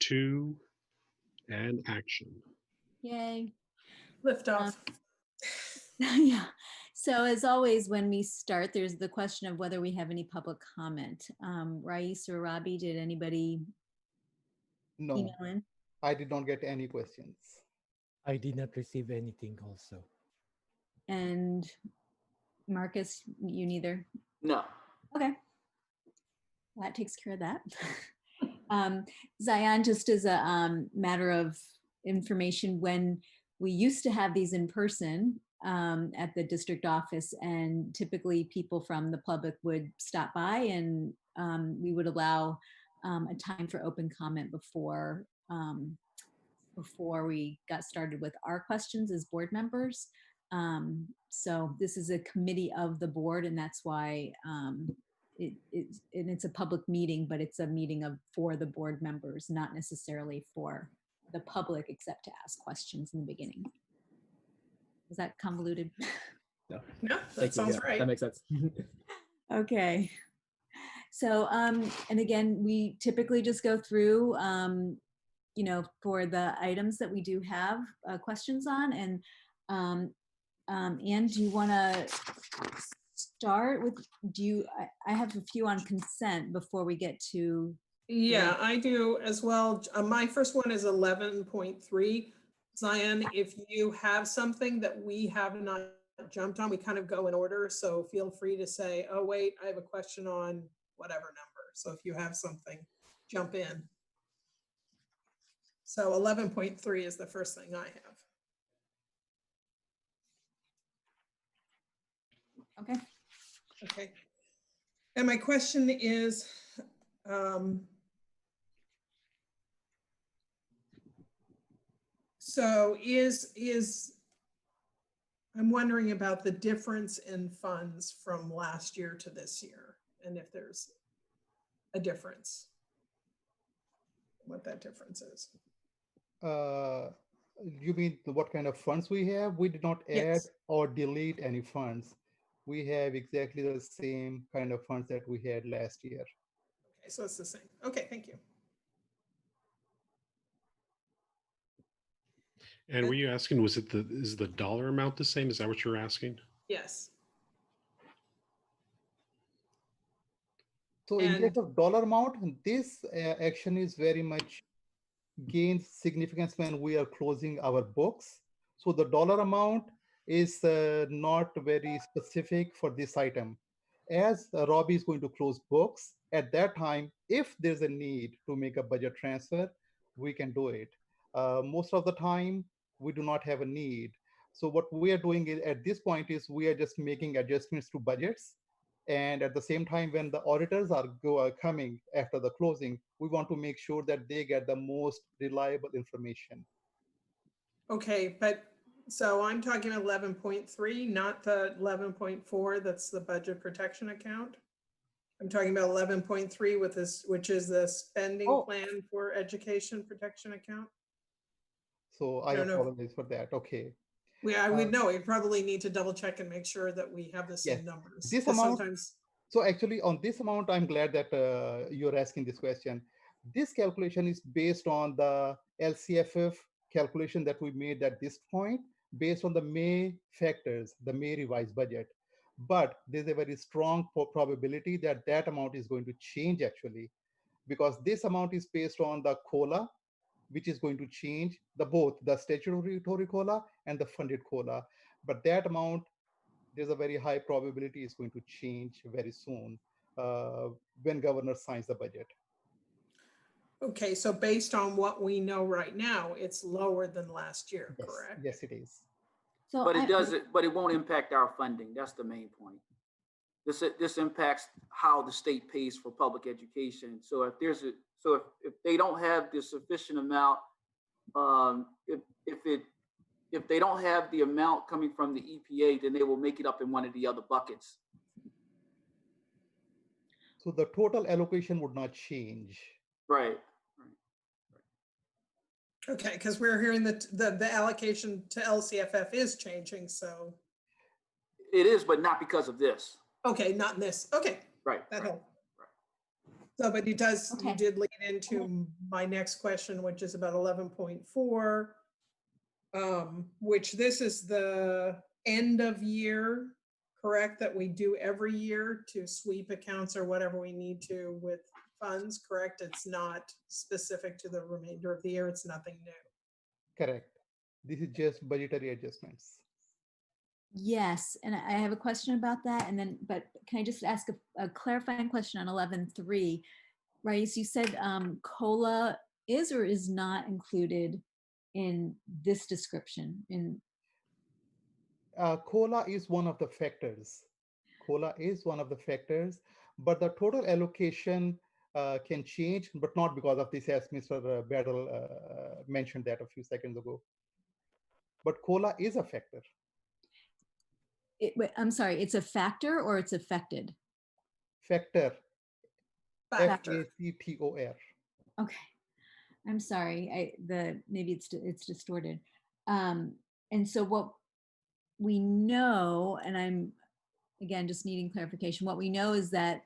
2, and action. Yay. Lift off. Yeah. So as always, when we start, there's the question of whether we have any public comment. Rais or Robbie, did anybody No, email in? I did not get any questions. I did not receive anything also. And Marcus, you neither? No. Okay. Well, that takes care of that. Zion, just as a matter of information, when we used to have these in person at the district office, and typically people from the public would stop by, and we would allow a time for open comment before we got started with our questions as board members. So this is a committee of the board, and that's why it's a public meeting, but it's a meeting for the board members, not necessarily for the public, except to ask questions in the beginning. Is that convoluted? No, that sounds right. That makes sense. Okay. So, and again, we typically just go through, for the items that we do have questions on. And Anne, do you want to start with, I have a few on consent before we get to. Yeah, I do as well. My first one is 11.3. Zion, if you have something that we have not jumped on, we kind of go in order. So feel free to say, oh, wait, I have a question on whatever number. So if you have something, jump in. So 11.3 is the first thing I have. Okay. Okay. And my question is, so I'm wondering about the difference in funds from last year to this year, and if there's a difference, what that difference is. You mean what kind of funds we have? We did not add or delete any funds. We have exactly the same kind of funds that we had last year. Okay, so it's the same. Okay, thank you. And were you asking, is the dollar amount the same? Is that what you're asking? Yes. So in case of dollar amount, this action is very much gains significance when we are closing our books. So the dollar amount is not very specific for this item. As Robbie is going to close books, at that time, if there's a need to make a budget transfer, we can do it. Most of the time, we do not have a need. So what we are doing at this point is we are just making adjustments to budgets. And at the same time, when the auditors are coming after the closing, we want to make sure that they get the most reliable information. Okay, but so I'm talking 11.3, not the 11.4. That's the budget protection account. I'm talking about 11.3 with this, which is the spending plan for education protection account. So I apologize for that. Okay. Yeah, we know. We probably need to double check and make sure that we have the same numbers. This amount, so actually on this amount, I'm glad that you're asking this question. This calculation is based on the LCFF calculation that we made at this point, based on the May factors, the May revised budget. But there's a very strong probability that that amount is going to change actually, because this amount is based on the COLA, which is going to change both the statutory COLA and the funded COLA. But that amount, there's a very high probability is going to change very soon when governor signs the budget. Okay, so based on what we know right now, it's lower than last year, yes, correct? Yes, it is. So but it won't impact our funding. That's the main point. This impacts how the state pays for public education. So if if they don't have the sufficient amount, if they don't have the amount coming from the EPA, then they will make it up in one of the other buckets. So the total allocation would not change. Right. Okay, because we're hearing that the allocation to LCFF is changing, so. It is, but not because of this. Okay, not in this. Okay. Right. That helped. So, but it does, you Okay. did lead into my next question, which is about 11.4, which this is the end of year, correct? That we do every year to sweep accounts or whatever we need to with funds, correct? It's not specific to the remainder of the year. It's nothing new. Correct. This is just budgetary adjustments. Yes, and I have a question about that, and then, but can I just ask a clarifying question on 11.3? Right, so you said COLA is or is not included in this description in, COLA is one of the factors. COLA is one of the factors, but the total allocation can change, but not because of this, as Mr. Battle mentioned that a few seconds ago. But COLA is a factor. wait, I'm sorry, it's a factor or it's affected? Factor. Factor. FACTOR. Okay, I'm sorry, maybe it's distorted. And so what we know, and I'm, again, just needing clarification, what we know is that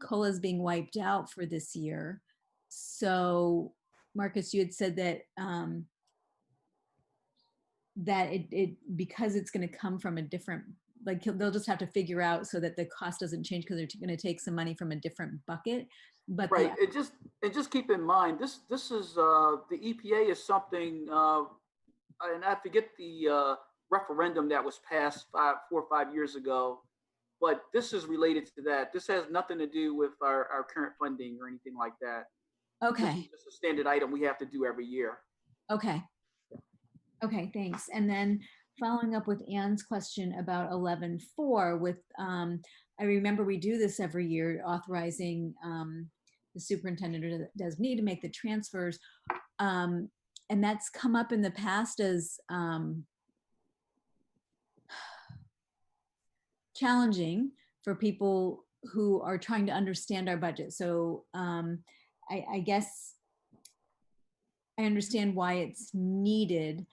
COLA is being wiped out for this year. So Marcus, you had said that that it because it's going to come from a different, like they'll just have to figure out so that the cost doesn't change because they're going to take some money from a different bucket. But Right, and just keep in mind, this is, the EPA is something, and I forget the referendum that was passed 4 or 5 years ago, but this is related to that. This has nothing to do with our current funding or anything like that. This Okay, is just a standard item we have to do every year. okay. Okay, thanks. And then following up with Anne's question about 11.4 with, I remember we do this every year, authorizing the superintendent or the designee to make the transfers. And that's come up in the past as challenging for people who are trying to understand our budget. So I guess I understand why it's needed.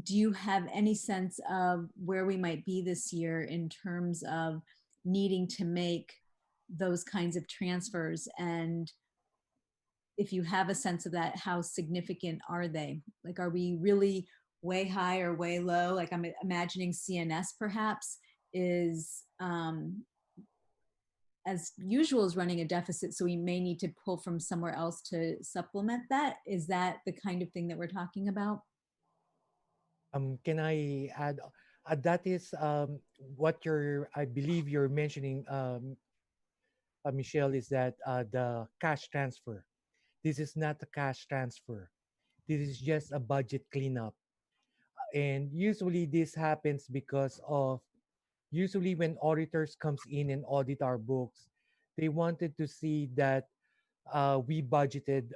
Do you have any sense of where we might be this year in terms of needing to make those kinds of transfers? And if you have a sense of that, how significant are they? Like, are we really way high or way low? Like, I'm imagining CNS perhaps is, as usual, is running a deficit, so we may need to pull from somewhere else to supplement that. Is that the kind of thing that we're talking about? Can I add? That is what I believe you're mentioning, Michelle, is that the cash transfer. This is not a cash transfer. This is just a budget cleanup. And usually this happens because of, usually when auditors comes in and audit our books, they wanted to see that we budgeted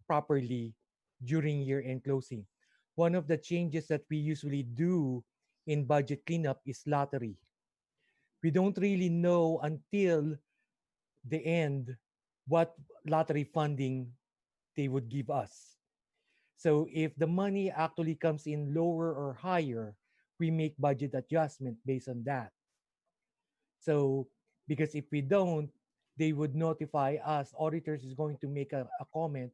properly during year-end closing. One of the changes that we usually do in budget cleanup is lottery. We don't really know until the end what lottery funding they would give us. So if the money actually comes in lower or higher, we make budget adjustment based on that. So because if we don't, they would notify us, auditors is going to make a comment.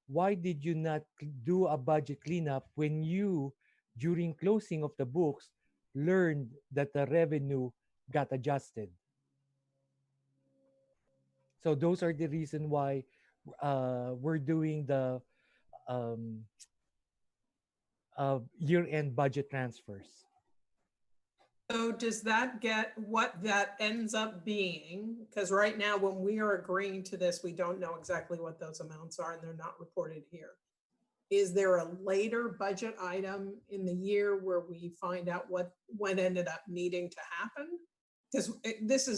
Why did you not do a budget cleanup when you, during closing of the books, learned that the revenue got adjusted? So those are the reason why we're doing the year-end budget transfers. So does that get what that ends up being? Because right now, when we are agreeing to this, we don't know exactly what those amounts are and they're not reported here. Is there a later budget item in the year where we find out what ended up needing to happen? Because this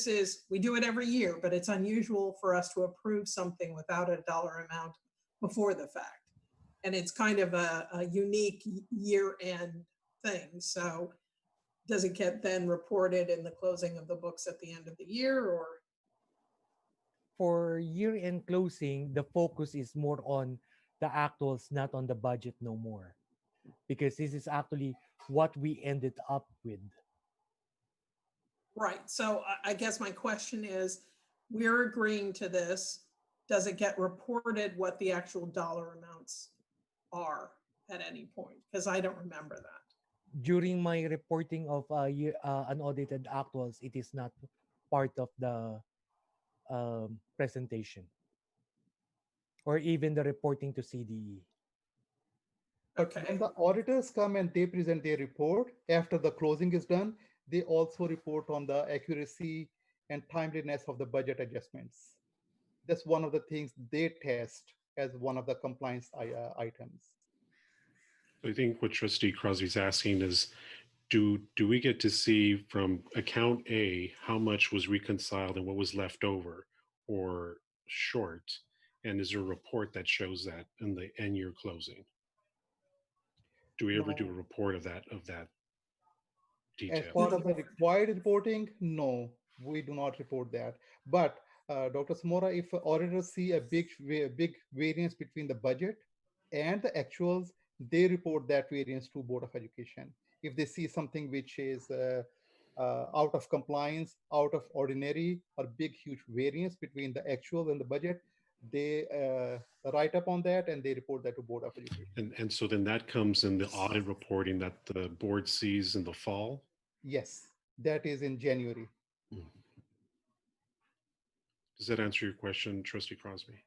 is, we do it every year, but it's unusual for us to approve something without a dollar amount before the fact. And it's kind of a unique year-end thing. So does it get then reported in the closing of the books at the end of the year, or? For year-end closing, the focus is more on the actuals, not on the budget no more. Because this is actually what we ended up with. Right. So I guess my question is, we're agreeing to this, does it get reported what the actual dollar amounts are at any point? Because I don't remember that. During my reporting of unaudited actuals, it is not part of the presentation or even the reporting to CDE. Okay, When the auditors come and they present their report after the closing is done, they also report on the accuracy and timeliness of the budget adjustments. That's one of the things they test as one of the compliance items. I think what Trustee Crosby's asking is, do we get to see from account A how much was reconciled and what was left over or short? And is there a report that shows that in the end year closing? Do we ever do a No. report of that As detail? part of the required reporting, no, we do not report that. But Dr. Samora, if auditors see a big variance between the budget and the actuals, they report that variance to Board of Education. If they see something which is out of compliance, out of ordinary, or big, huge variance between the actual and the budget, they write up on that and they report that to Board of Education. And so then that comes in the audit reporting that the board sees in the fall. Yes, that is in January. Does that answer your question, Trustee Crosby?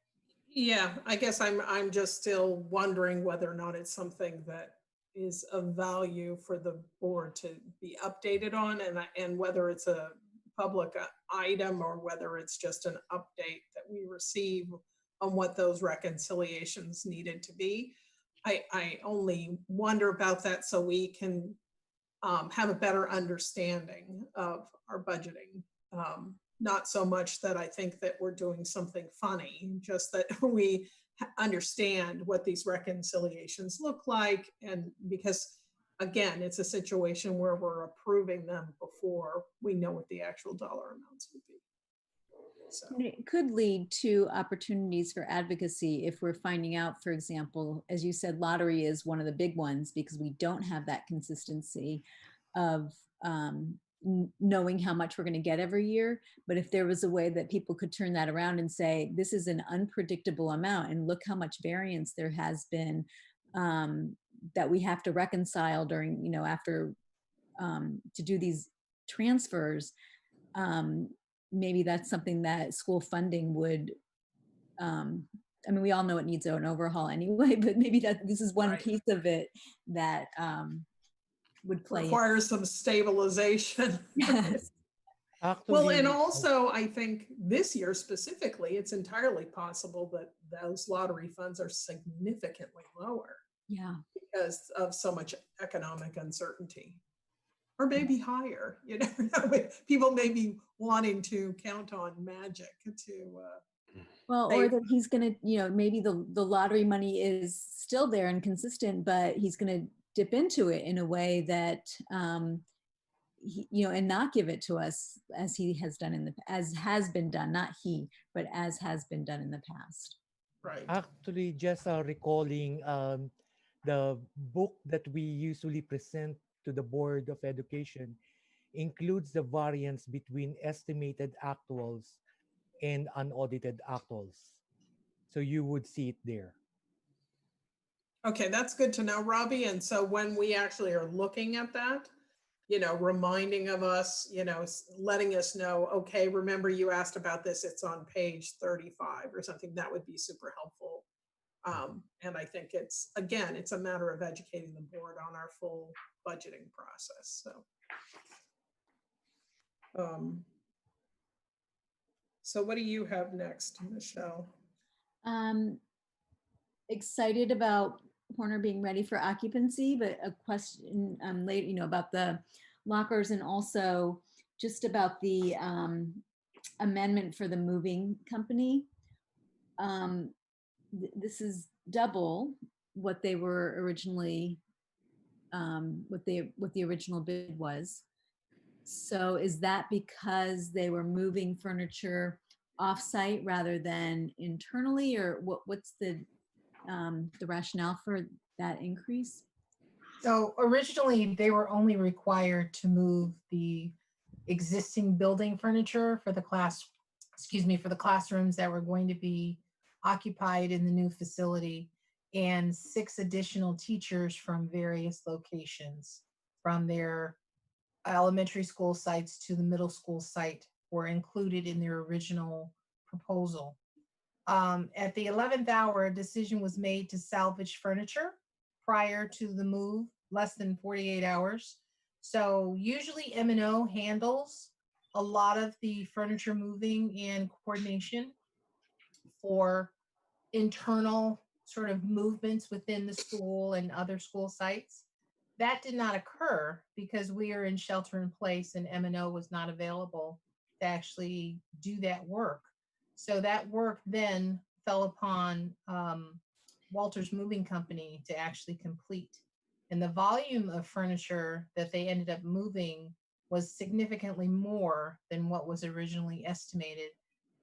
yeah, I guess I'm just still wondering whether or not it's something that is of value for the board to be updated on, and whether it's a public item or whether it's just an update that we receive on what those reconciliations needed to be. I only wonder about that so we can have a better understanding of our budgeting. Not so much that I think that we're doing something funny, just that we understand what these reconciliations look like. And because, again, it's a situation where we're approving them before we know what the actual dollar amounts would be. So, And it could lead to opportunities for advocacy if we're finding out, for example, as you said, lottery is one of the big ones because we don't have that consistency of knowing how much we're going to get every year. But if there was a way that people could turn that around and say, this is an unpredictable amount and look how much variance there has been that we have to reconcile during, after to do these transfers, maybe that's something that school funding would, I mean, we all know it needs an overhaul anyway, but maybe that this is one Right. piece of it that would play. requires some stabilization. Yes. Actually, Well, and also, I think this year specifically, it's entirely possible that those lottery funds are significantly lower Yeah. because of so much economic uncertainty. Or maybe higher, you never know. People may be wanting to count on magic to, Well, or that he's going to, maybe the lottery money is still there and consistent, but he's going to dip into it in a way that, and not give it to us as he has done as has been done, not he, but as has been done in the past. right. actually just recalling the book that we usually present to the Board of Education includes the variance between estimated actuals and unaudited actuals. So you would see it there. Okay, that's good to know, Robbie. And so when we actually are looking at that, reminding of us, letting us know, okay, remember you asked about this, it's on page 35 or something, that would be super helpful. And I think it's a matter of educating the board on our full budgeting process. So what do you have next, Michelle? Excited about Horner being ready for occupancy, but a question later, about the lockers and also just about the amendment for the moving company. This is double what they were originally, what the original bid was. So is that because they were moving furniture offsite rather than internally, or what's the rationale for that increase? So originally, they were only required to move the existing building furniture for the class excuse me, for the classrooms that were going to be occupied in the new facility, and 6 additional teachers from various locations, from their elementary school sites to the middle school site, were included in their original proposal. At the 11th hour, a decision was made to salvage furniture prior to the move, less than 48 hours. So usually M&O handles a lot of the furniture moving and coordination for internal sort of movements within the school and other school sites. That did not occur because we are in shelter in place and M&O was not available to actually do that work. So that work then fell upon Walter's Moving Company to actually complete. And the volume of furniture that they ended up moving was significantly more than what was originally estimated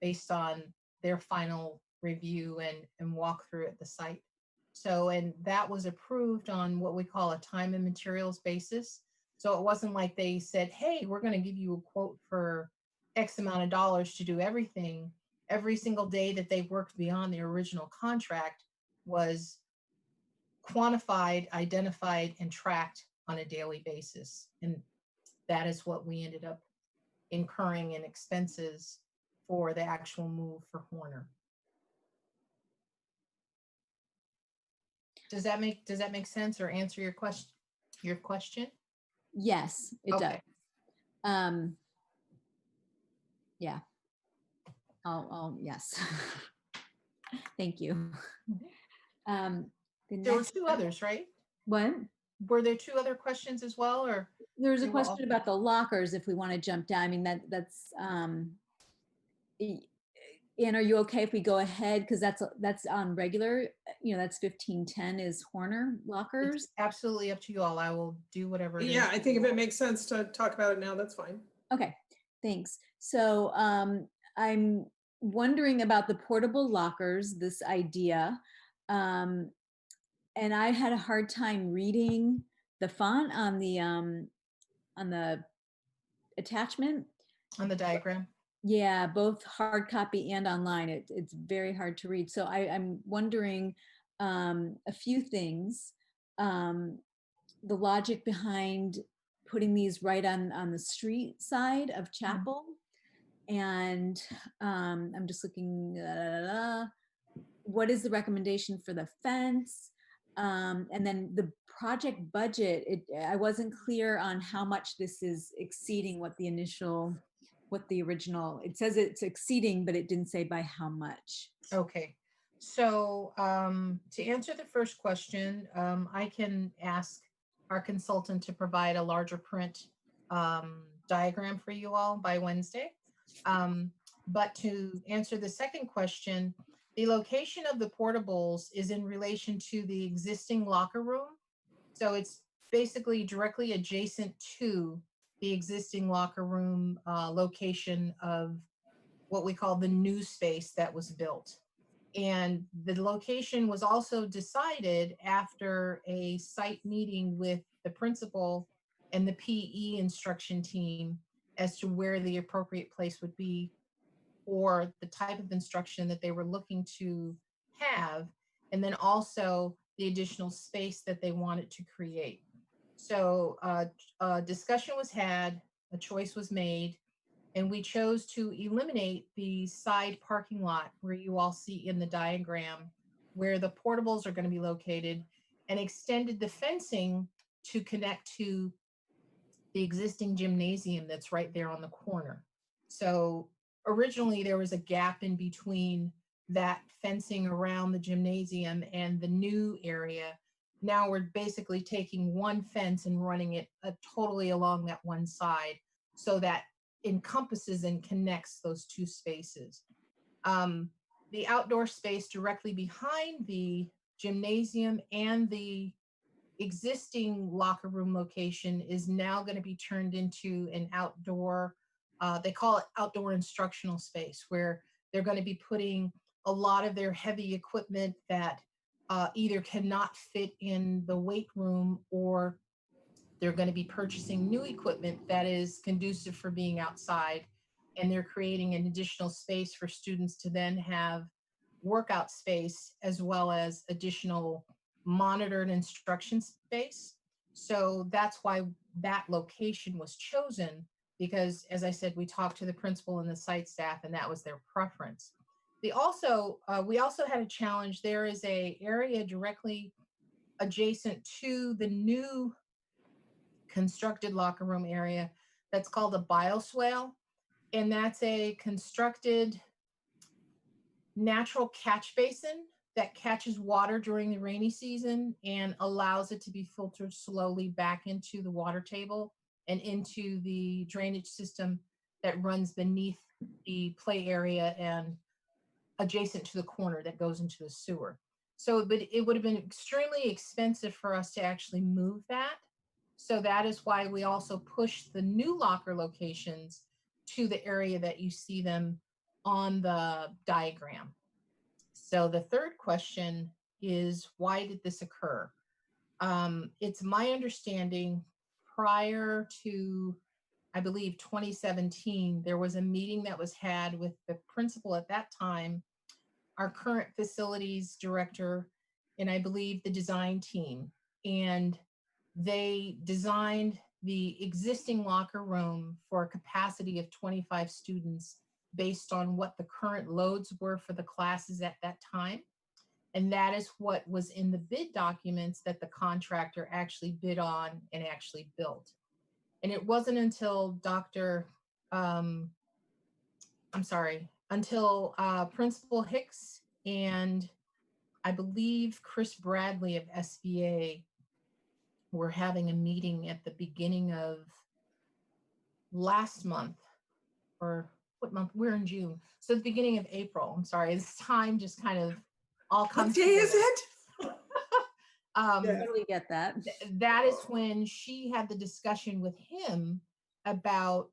based on their final review and walkthrough at the site. So, and that was approved on what we call a time and materials basis. So it wasn't like they said, hey, we're going to give you a quote for X amount of dollars to do everything. Every single day that they worked beyond the original contract was quantified, identified, and tracked on a daily basis. And that is what we ended up incurring in expenses for the actual move for Horner. Does that make sense or answer your question? Yes, it does. Yeah. Yes. Thank you. There were 2 others, right? What? Were there 2 other questions as well, or? There was a They were all- question about the lockers, if we want to jump down. I mean, that's and are you okay if we go ahead? Because that's on regular, that's 1510 is Horner lockers. It's absolutely up to you all. I will do whatever it is. Yeah, I think if it makes sense to talk about it now, that's fine. Okay, thanks. So I'm wondering about the portable lockers, this idea. And I had a hard time reading the font on the attachment. On the diagram. Yeah, both hard copy and online. It's very hard to read. So I'm wondering a few things. The logic behind putting these right on the street side of Chapel. And I'm just looking, what is the recommendation for the fence? And then the project budget, I wasn't clear on how much this is exceeding what the original, it says it's exceeding, but it didn't say by how much. Okay. So to answer the first question, I can ask our consultant to provide a larger print diagram for you all by Wednesday. But to answer the second question, the location of the portables is in relation to the existing locker room. So it's basically directly adjacent to the existing locker room location of what we call the new space that was built. And the location was also decided after a site meeting with the principal and the PE instruction team as to where the appropriate place would be or the type of instruction that they were looking to have, and then also the additional space that they wanted to create. So a discussion was had, a choice was made, and we chose to eliminate the side parking lot where you all see in the diagram where the portables are going to be located, and extended the fencing to connect to the existing gymnasium that's right there on the corner. So originally there was a gap in between that fencing around the gymnasium and the new area. Now we're basically taking one fence and running it totally along that one side so that encompasses and connects those 2 spaces. The outdoor space directly behind the gymnasium and the existing locker room location is now going to be turned into an outdoor, they call it outdoor instructional space, where they're going to be putting a lot of their heavy equipment that either cannot fit in the weight room, or they're going to be purchasing new equipment that is conducive for being outside. and they're creating an additional space for students to then have workout space as well as additional monitored instruction space. So that's why that location was chosen, because as I said, we talked to the principal and the site staff, and that was their preference. We also had a challenge. There is a area directly adjacent to the new constructed locker room area that's called a bioswale, and that's a constructed natural catch basin that catches water during the rainy season and allows it to be filtered slowly back into the water table and into the drainage system that runs beneath the play area and adjacent to the corner that goes into the sewer. So, but it would have been extremely expensive for us to actually move that. So that is why we also pushed the new locker locations to the area that you see them on the diagram. So the third question is, why did this occur? It's my understanding prior to, I believe, 2017, there was a meeting that was had with the principal at that time, our current facilities director, and I believe the design team. And they designed the existing locker room for a capacity of 25 students based on what the current loads were for the classes at that time. And that is what was in the bid documents that the contractor actually bid on and actually built. And it wasn't until until Principal Hicks and I believe Chris Bradley of SBA were having a meeting at the beginning of last month, or what month? We're in June. So the beginning of April. I'm sorry, this time just kind of all comes What day is together. it? Totally get that. That is when she had the discussion with him about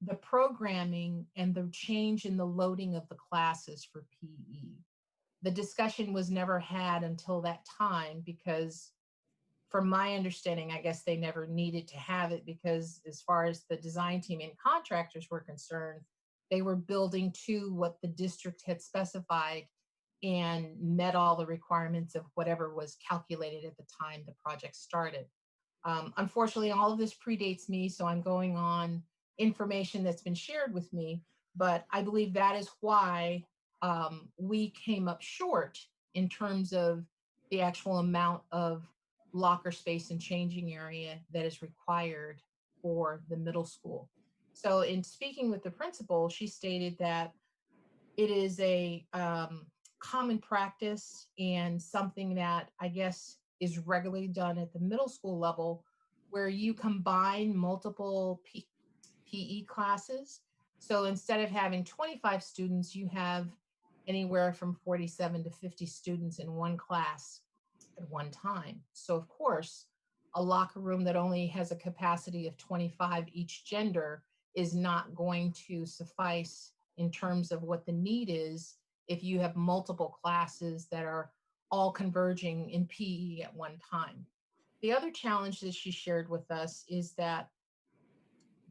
the programming and the change in the loading of the classes for PE. The discussion was never had until that time because, from my understanding, I guess they never needed to have it because as far as the design team and contractors were concerned, they were building to what the district had specified and met all the requirements of whatever was calculated at the time the project started. Unfortunately, all of this predates me, so I'm going on information that's been shared with me, but I believe that is why we came up short in terms of the actual amount of locker space and changing area that is required for the middle school. So in speaking with the principal, she stated that it is a common practice and something that I guess is regularly done at the middle school level where you combine multiple PE classes. So instead of having 25 students, you have anywhere from 47 to 50 students in one class at one time. So of course, a locker room that only has a capacity of 25 each gender is not going to suffice in terms of what the need is if you have multiple classes that are all converging in PE at one time. The other challenge that she shared with us is that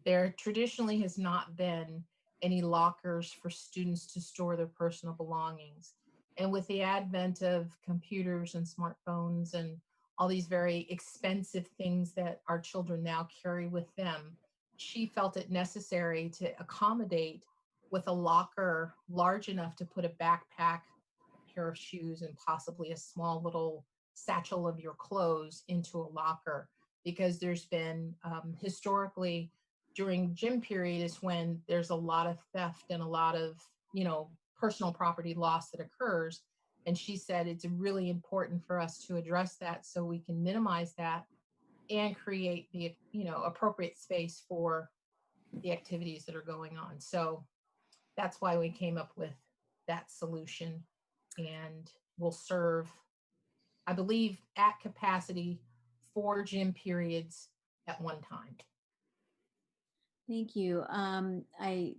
there traditionally has not been any lockers for students to store their personal belongings. And with the advent of computers and smartphones and all these very expensive things that our children now carry with them, she felt it necessary to accommodate with a locker large enough to put a backpack, a pair of shoes, and possibly a small little satchel of your clothes into a locker. Because there's been historically during gym period is when there's a lot of theft and a lot of, personal property loss that occurs. And she said it's really important for us to address that so we can minimize that and create the, appropriate space for the activities that are going on. So that's why we came up with that solution, and will serve, I believe, at capacity 4 gym periods at one time. Thank you.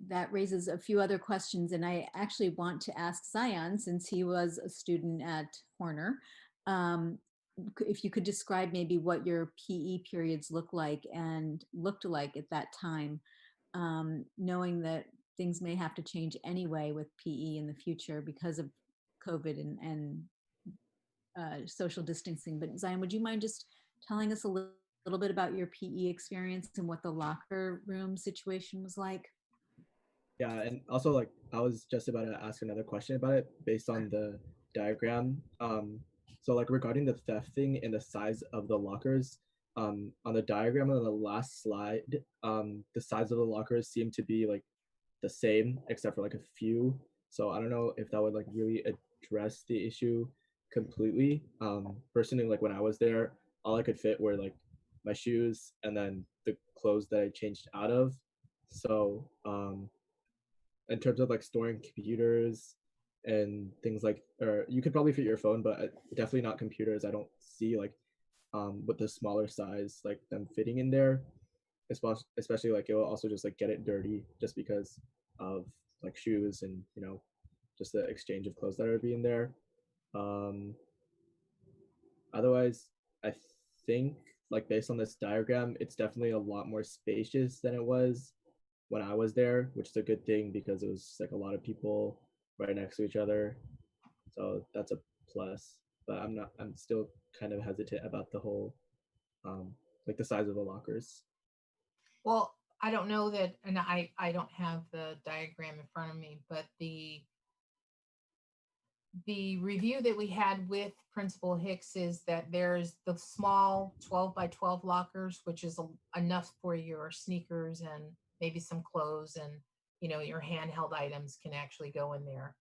That raises a few other questions, and I actually want to ask Zion, since he was a student at Horner, if you could describe maybe what your PE periods looked like at that time, knowing that things may have to change anyway with PE in the future because of COVID and social distancing. But Zion, would you mind just telling us a little bit about your PE experience and what the locker room situation was like? Yeah, and also like I was just about to ask another question about it based on the diagram. So like regarding the theft thing and the size of the lockers, on the diagram on the last slide, the size of the lockers seem to be like the same except for like a few. So I don't know if that would like really address the issue completely. Personally, like when I was there, all I could fit were like my shoes and then the clothes that I changed out of. So in terms of like storing computers and things like, or you could probably fit your phone, but definitely not computers. I don't see like with the smaller size like them fitting in there, especially like it will also just like get it dirty just because of like shoes and just the exchange of clothes that are being there. um Otherwise, I think like based on this diagram, it's definitely a lot more spacious than it was when I was there, which is a good thing because it was like a lot of people right next to each other. So that's a plus. But I'm still kind of hesitant about the whole like the size of the lockers. Well, I don't know that, and I don't have the diagram in front of me, but the review that we had with Principal Hicks is that there's the small 12 by 12 lockers, which is enough for your sneakers and maybe some clothes, and your handheld items can actually go in there.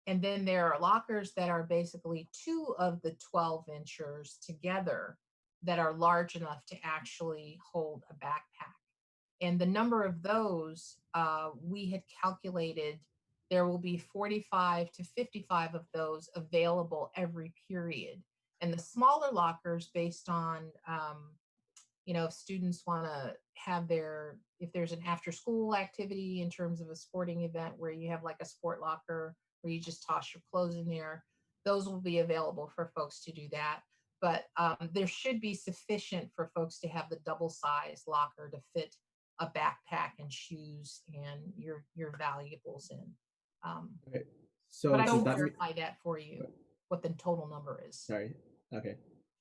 And then there are lockers that are basically 2 of the 12 inchers together that are large enough to actually hold a backpack. And the number of those, we had calculated there will be 45 to 55 of those available every period. And the smaller lockers, based on, if students want to have if there's an after school activity in terms of a sporting event where you have like a sport locker where you just toss your clothes in there, those will be available for folks to do that. But there should be sufficient for folks to have the double size locker to fit a backpack and shoes and your valuables in. Okay. So but I does can that verify that for you, what the total number is. sorry. Okay.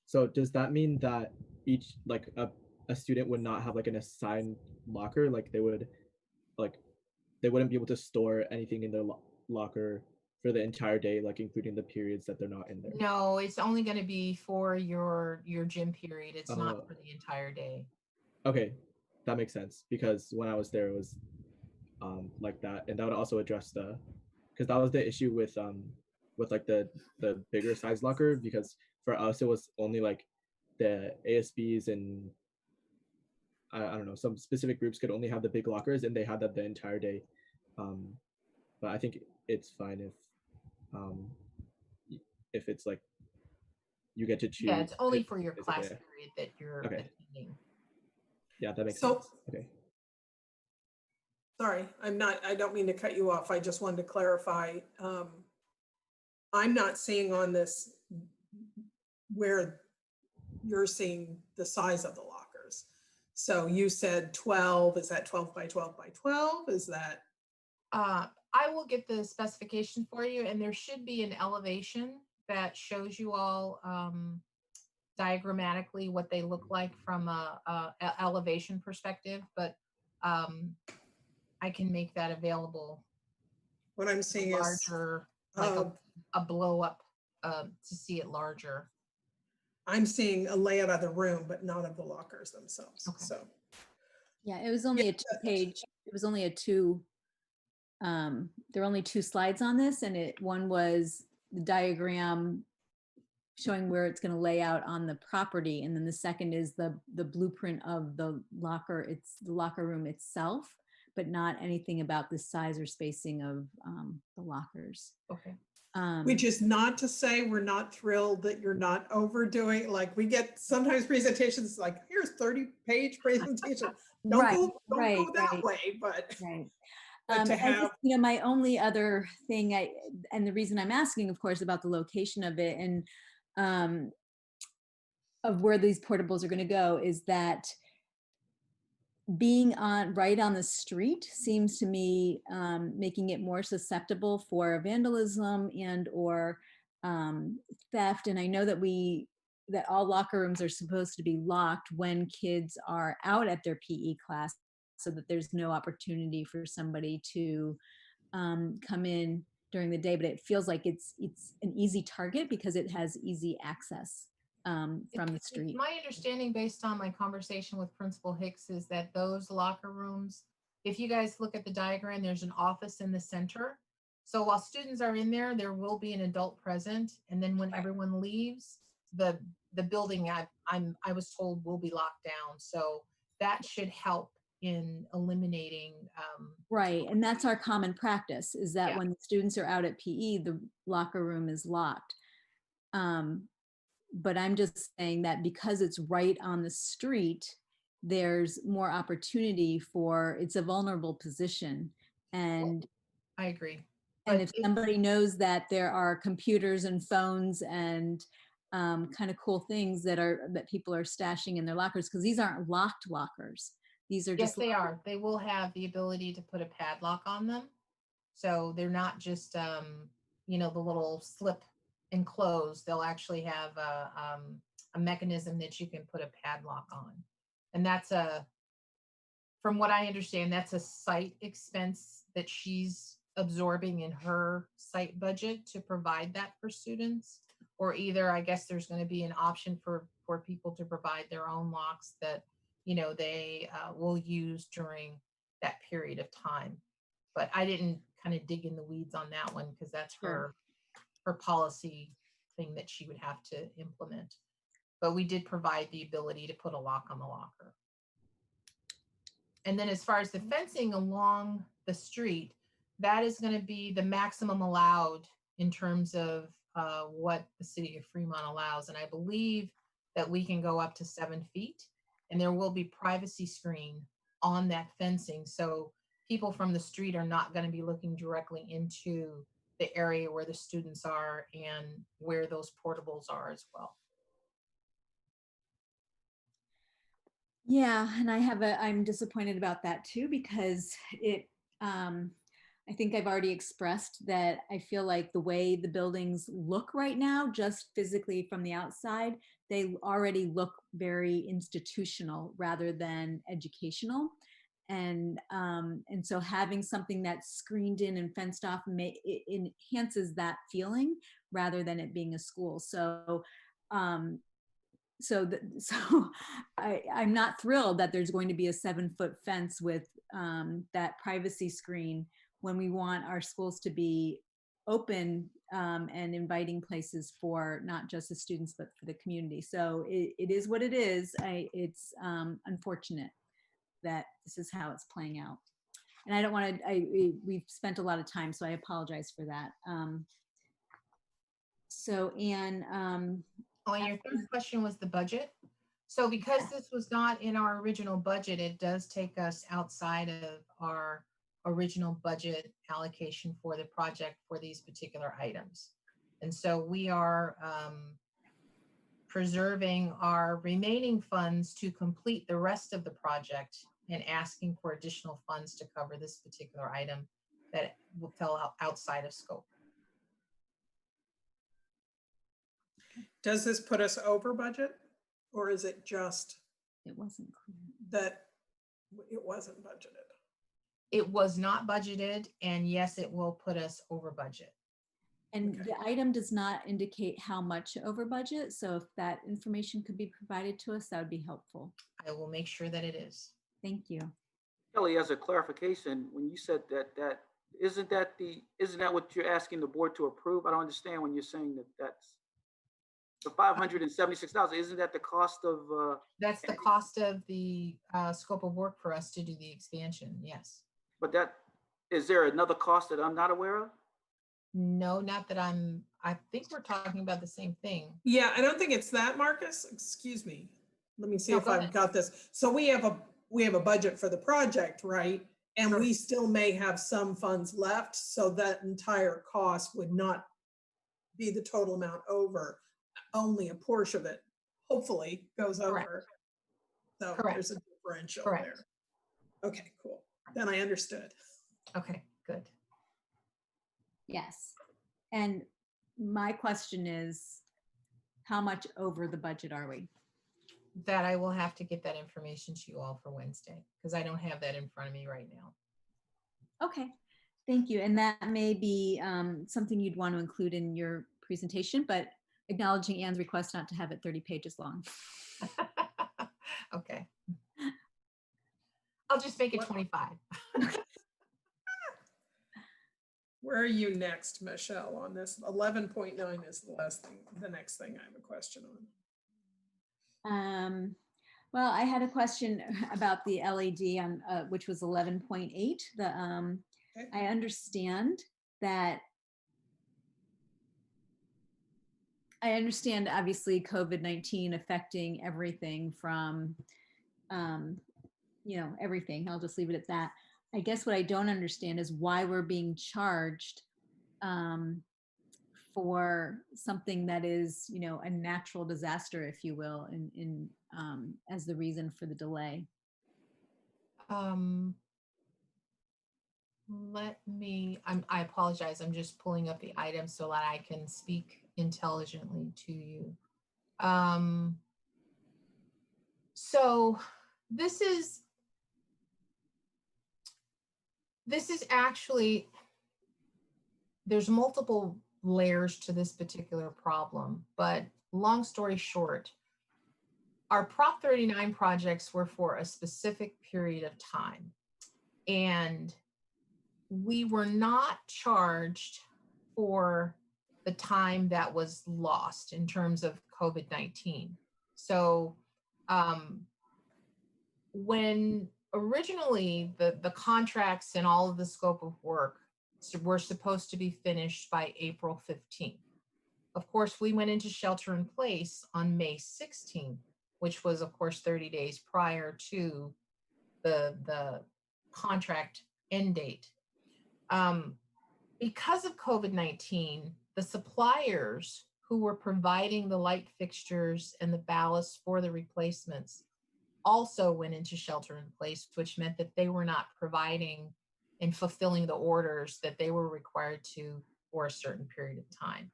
So does that mean that each like a student would not have like an assigned locker? Like they wouldn't be able to store anything in their locker for the entire day, like including the periods that they're not in there? No, it's only going to be for your gym period. It's not Oh. for the entire day. Okay, that makes sense because when I was there, it was like that, and that would also address because that was the issue with like the bigger size locker, because for us it was only like the ASBs and I don't know, some specific groups could only have the big lockers and they had that the entire day. But I think it's fine if it's like you get to choose. Yeah, it's only for your class okay. period that you're Okay. attending. Yeah, that makes So- sense. Okay. Sorry, I don't mean to cut you off. I just wanted to clarify. I'm not seeing on this where you're seeing the size of the lockers. So you said 12, is that 12 by 12 by 12? Is that? I will get the specification for you, and there should be an elevation that shows you all diagrammatically what they look like from a elevation perspective, but I can make that available. What I'm seeing is larger, like a blow up to see it larger. I'm seeing a layout of the room, but not of the lockers themselves. Okay. So Yeah, it was only a 2-page, it was only there were only 2 slides on this, and one was the diagram showing where it's going to lay out on the property, and then the second is the blueprint of the locker room itself, but not anything about the size or spacing of the lockers. Okay. which is not to say we're not thrilled that you're not overdoing, like we get sometimes presentations like, here's 30-page presentation. Don't go that way, but Right. but to have, my only other thing, and the reason I'm asking, of course, about the location of it and of where these portables are going to go is that being right on the street seems to me making it more susceptible for vandalism and or theft. And I know that all locker rooms are supposed to be locked when kids are out at their PE class, so that there's no opportunity for somebody to come in during the day. But it feels like it's an easy target because it has easy access from the It's street. my understanding, based on my conversation with Principal Hicks, is that those locker rooms, if you guys look at the diagram, there's an office in the center. So while students are in there, there will be an adult present. And then when everyone leaves, the building I was told will be locked down. So that should help in eliminating. Right, and that's our common practice, is that Yeah. when the students are out at PE, the locker room is locked. But I'm just saying that because it's right on the street, there's more opportunity it's a vulnerable position. And I agree. and But if somebody knows that there are computers and phones and kind of cool things that people are stashing in their lockers, because these aren't locked lockers. These are yes, just they are. They will have the ability to put a padlock on them. So they're not just, the little slip and close. They'll actually have a mechanism that you can put a padlock on. And from what I understand, that's a site expense that she's absorbing in her site budget to provide that for students. Or either, I guess there's going to be an option for people to provide their own locks that, they will use during that period of time. But I didn't kind of dig in the weeds on that one because that's Sure. her policy thing that she would have to implement. But we did provide the ability to put a lock on the locker. And then as far as the fencing along the street, that is going to be the maximum allowed in terms of what the city of Fremont allows. And I believe that we can go up to 7 feet, and there will be privacy screen on that fencing. So people from the street are not going to be looking directly into the area where the students are and where those portables are as well. Yeah, and I'm disappointed about that too, because I think I've already expressed that I feel like the way the buildings look right now, just physically from the outside, they already look very institutional rather than educational. And so having something that's screened in and fenced off, it enhances that feeling rather than it being a school. So so I'm not thrilled that there's going to be a 7-foot fence with that privacy screen when we want our schools to be open and inviting places for not just the students but for the community. So it is what it is. It's unfortunate that this is how it's playing out, and I don't want to. We've spent a lot of time, so I apologize for that. So Anne. Oh, and your third question was the budget. So because this was not in our original budget, it does take us outside of our original budget allocation for the project for these particular items. And so we are preserving our remaining funds to complete the rest of the project and asking for additional funds to cover this particular item that fell outside of scope. Does this put us over budget, or is it just It wasn't clear. that it wasn't budgeted? It was not budgeted, and yes, it will put us over budget. And Okay. the item does not indicate how much over budget. So if that information could be provided to us, that would be helpful. I will make sure that it is. Thank you. Kelly, as a clarification, when you said that isn't that what you're asking the board to approve? I don't understand when you're saying that's the $576. Isn't that the cost of? That's the cost of the scope of work for us to do the expansion. Yes. But is there another cost that I'm not aware of? No, not that I think we're talking about the same thing. Yeah, I don't think it's that, Marcus. Excuse me. Let me see No, if go I've ahead. got this. So we have a budget for the project, right? And Sure. we still may have some funds left, so that entire cost would not be the total amount over. Only a portion of it, hopefully, goes Correct. over. So Correct. there's a differential Correct. there. Okay, cool. Then I understood. Okay, good. Yes. And my question is, how much over the budget are we? That I will have to get that information to you all for Wednesday, because I don't have that in front of me right now. Okay, thank you. And that may be something you'd want to include in your presentation, but acknowledging Anne's request not to have it 30 pages long. Okay. I'll just make it What- 25. Where are you next, Michelle, on this? 11.9 is the next thing I have a question on. Well, I had a question about the LED on which was 11.8. Okay. I understand that. I understand obviously COVID-19 affecting everything from, everything. I'll just leave it at that. I guess what I don't understand is why we're being charged for something that is, a natural disaster, if you will, in as the reason for the delay. I apologize. I'm just pulling up the item so that I can speak intelligently to you. So this is actually, there's multiple layers to this particular problem, but long story short, our Prop 39 projects were for a specific period of time, and we were not charged for the time that was lost in terms of COVID-19. So when originally the contracts and all of the scope of work were supposed to be finished by April 15th. Of course, we went into shelter in place on May 16th, which was, of course, 30 days prior to the contract end date. Because of COVID-19, the suppliers who were providing the light fixtures and the ballast for the replacements also went into shelter in place, which meant that they were not providing and fulfilling the orders that they were required to for a certain period of time.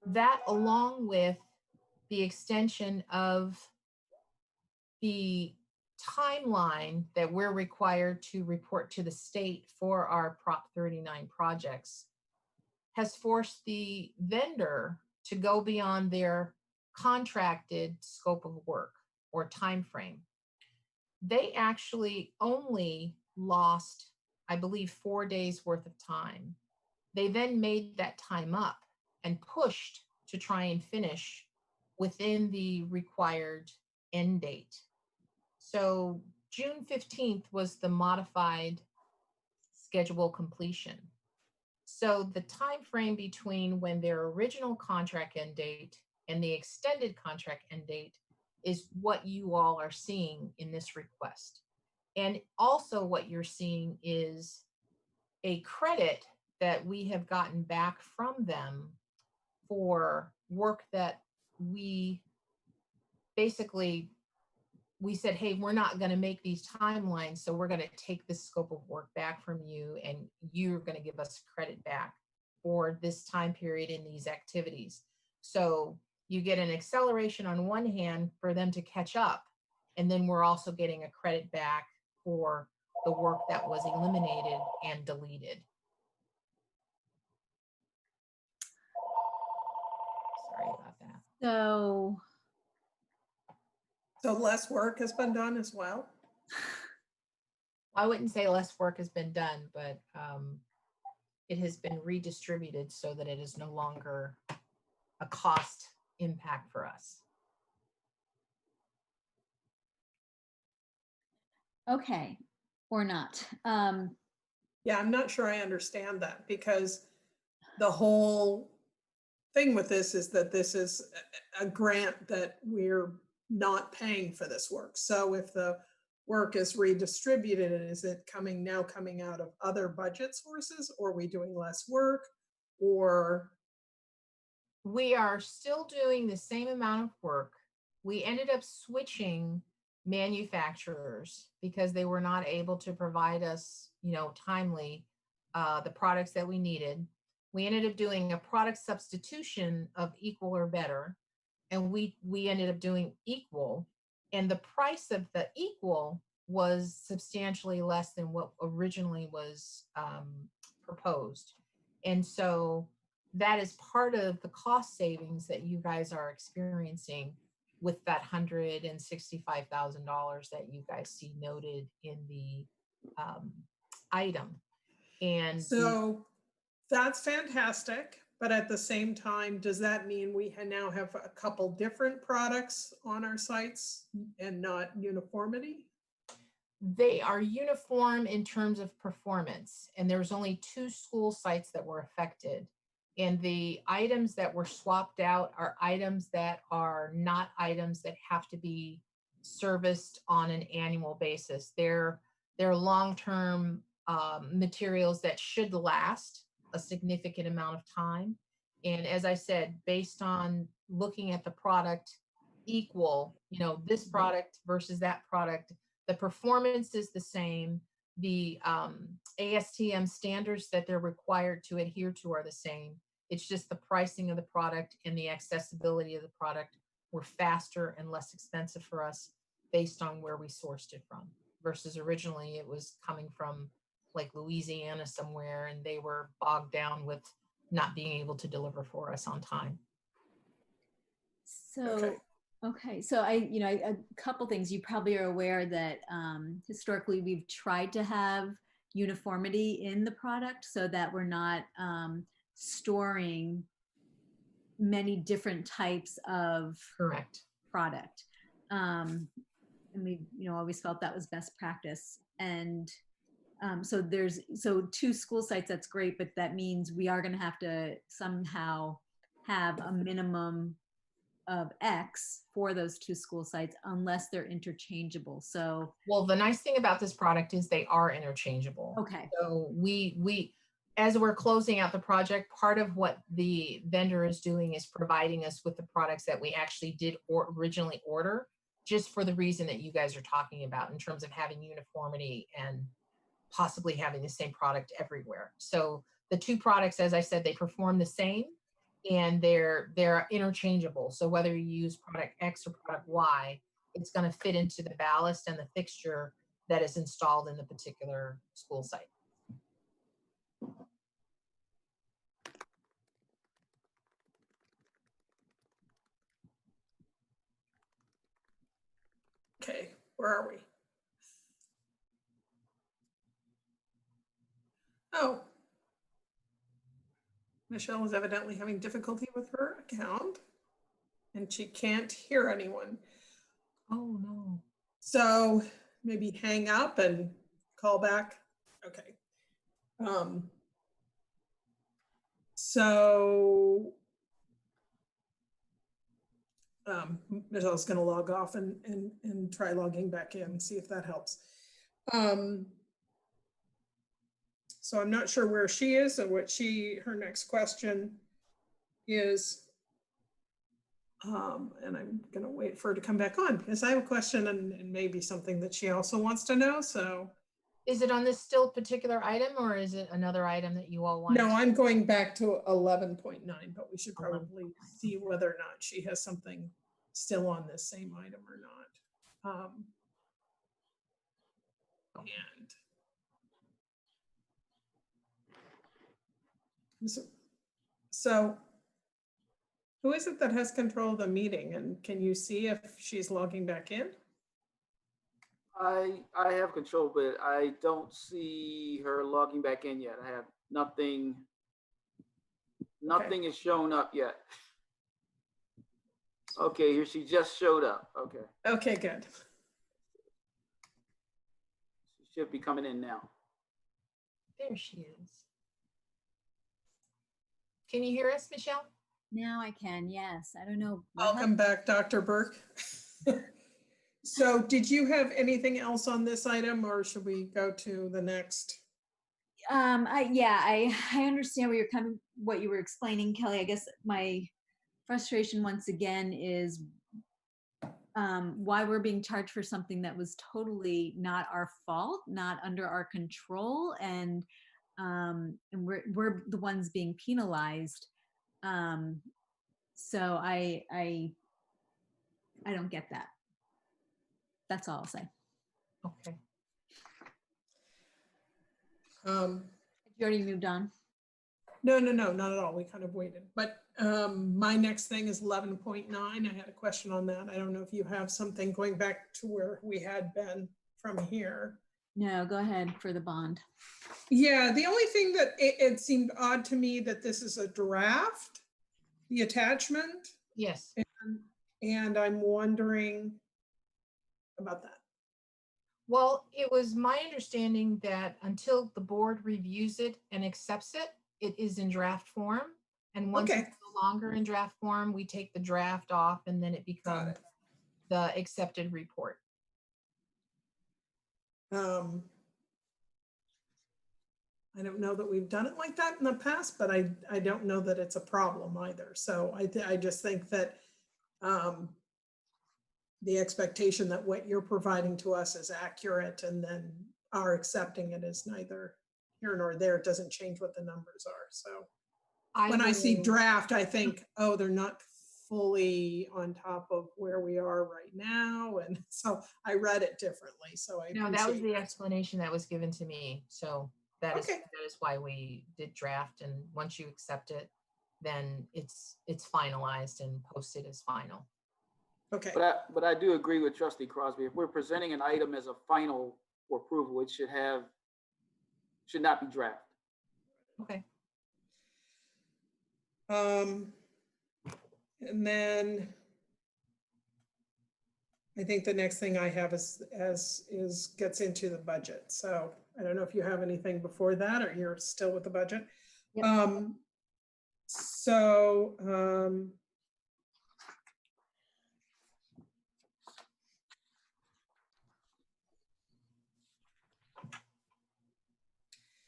That, along with the extension of the timeline that we're required to report to the state for our Prop 39 projects, has forced the vendor to go beyond their contracted scope of work or time frame. They actually only lost, I believe, 4 days worth of time. They then made that time up and pushed to try and finish within the required end date. So June 15th was the modified schedule completion. So the time frame between when their original contract end date and the extended contract end date is what you all are seeing in this request. And also what you're seeing is a credit that we have gotten back from them for work that we basically, we said, hey, we're not going to make these timelines, so we're going to take this scope of work back from you, and you're going to give us credit back for this time period in these activities. So you get an acceleration on one hand for them to catch up, and then we're also getting a credit back for the work that was eliminated and deleted. Sorry about that. So less work has been done as well? I wouldn't say less work has been done, but it has been redistributed so that it is no longer a cost impact for us. Okay, or not. Yeah, I'm not sure I understand that, because the whole thing with this is that this is a grant that we're not paying for this work. So if the work is redistributed, is it coming out of other budget sources, or are we doing less work, or? We are still doing the same amount of work. We ended up switching manufacturers, because they were not able to provide us, timely, the products that we needed. We ended up doing a product substitution of equal or better, and we ended up doing equal, and the price of the equal was substantially less than what originally was proposed. And so that is part of the cost savings that you guys are experiencing with that $165,000 that you guys see noted in the item. And So that's fantastic. But at the same time, does that mean we now have a couple different products on our sites and not uniformity? they are uniform in terms of performance, and there was only 2 school sites that were affected. And the items that were swapped out are items that are not items that have to be serviced on an annual basis. They're long-term materials that should last a significant amount of time. And as I said, based on looking at the product equal, this product versus that product, the performance is the same. The ASTM standards that they're required to adhere to are the same. It's just the pricing of the product and the accessibility of the product were faster and less expensive for us based on where we sourced it from, versus originally it was coming from like Louisiana somewhere, and they were bogged down with not being able to deliver for us on time. So, okay. So a couple things. You probably are aware that historically we've tried to have uniformity in the product so that we're not storing many different types of Correct. product. And we, always felt that was best practice. And so 2 school sites, that's great, but that means we are going to have to somehow have a minimum of X for those 2 school sites unless they're interchangeable. So, well, the nice thing about this product is they are interchangeable. Okay. So we as we're closing out the project, part of what the vendor is doing is providing us with the products that we actually did originally order, just for the reason that you guys are talking about in terms of having uniformity and possibly having the same product everywhere. So the 2 products, as I said, they perform the same, and they're interchangeable. So whether you use product X or product Y, it's going to fit into the ballast and the fixture that is installed in the particular school site. Okay, where are we? Oh. Michelle is evidently having difficulty with her account, and she can't hear anyone. Oh, no. So maybe hang up and call back. Okay. Michelle's going to log off and try logging back in and see if that helps. So I'm not sure where she is and what her next question is. And I'm going to wait for her to come back on because I have a question and maybe something that she also wants to know. So is it on this still particular item, or is it another item that you all want? No, I'm going back to 11.9, but we should probably see whether or not she has something still on this same item or not. So who is it that has control of the meeting, and can you see if she's logging back in? I have control, but I don't see her logging back in yet. I have nothing is shown up yet. Okay, here she just showed up. Okay. Okay, good. She should be coming in now. There she is. Can you hear us, Michelle? now I can, yes. I don't know. Welcome back, Dr. Burke. So did you have anything else on this item, or should we go to the next? I understand what you were explaining, Kelly. I guess my frustration once again is why we're being charged for something that was totally not our fault, not under our control, and we're the ones being penalized. So I don't get that. That's all I'll say. Okay. You already moved on. No, not at all. We kind of waited. But my next thing is 11.9. I had a question on that. I don't know if you have something going back to where we had been from here. No, go ahead for the bond. Yeah, the only thing that it seemed odd to me that this is a draft, the attachment, Yes. and I'm wondering about that. Well, it was my understanding that until the board reviews it and accepts it, it is in draft form. And once Okay. it's no longer in draft form, we take the draft off and then it becomes it. the accepted report. I don't know that we've done it like that in the past, but I don't know that it's a problem either. So I just think that the expectation that what you're providing to us is accurate and then our accepting it is neither here nor there. It doesn't change what the numbers are. So when I see draft, I think, oh, they're not fully on top of where we are right now. And so I read it differently. So I No, that was appreciate the explanation that was given to me. So that is Okay. that is why we did draft. And once you accept it, then it's finalized and posted as final. Okay. But I do agree with Trustee Crosby. If we're presenting an item as a final for approval, it should not be draft. Okay. And then I think the next thing I have is gets into the budget. So I don't know if you have anything before that or you're still with the budget. Yep.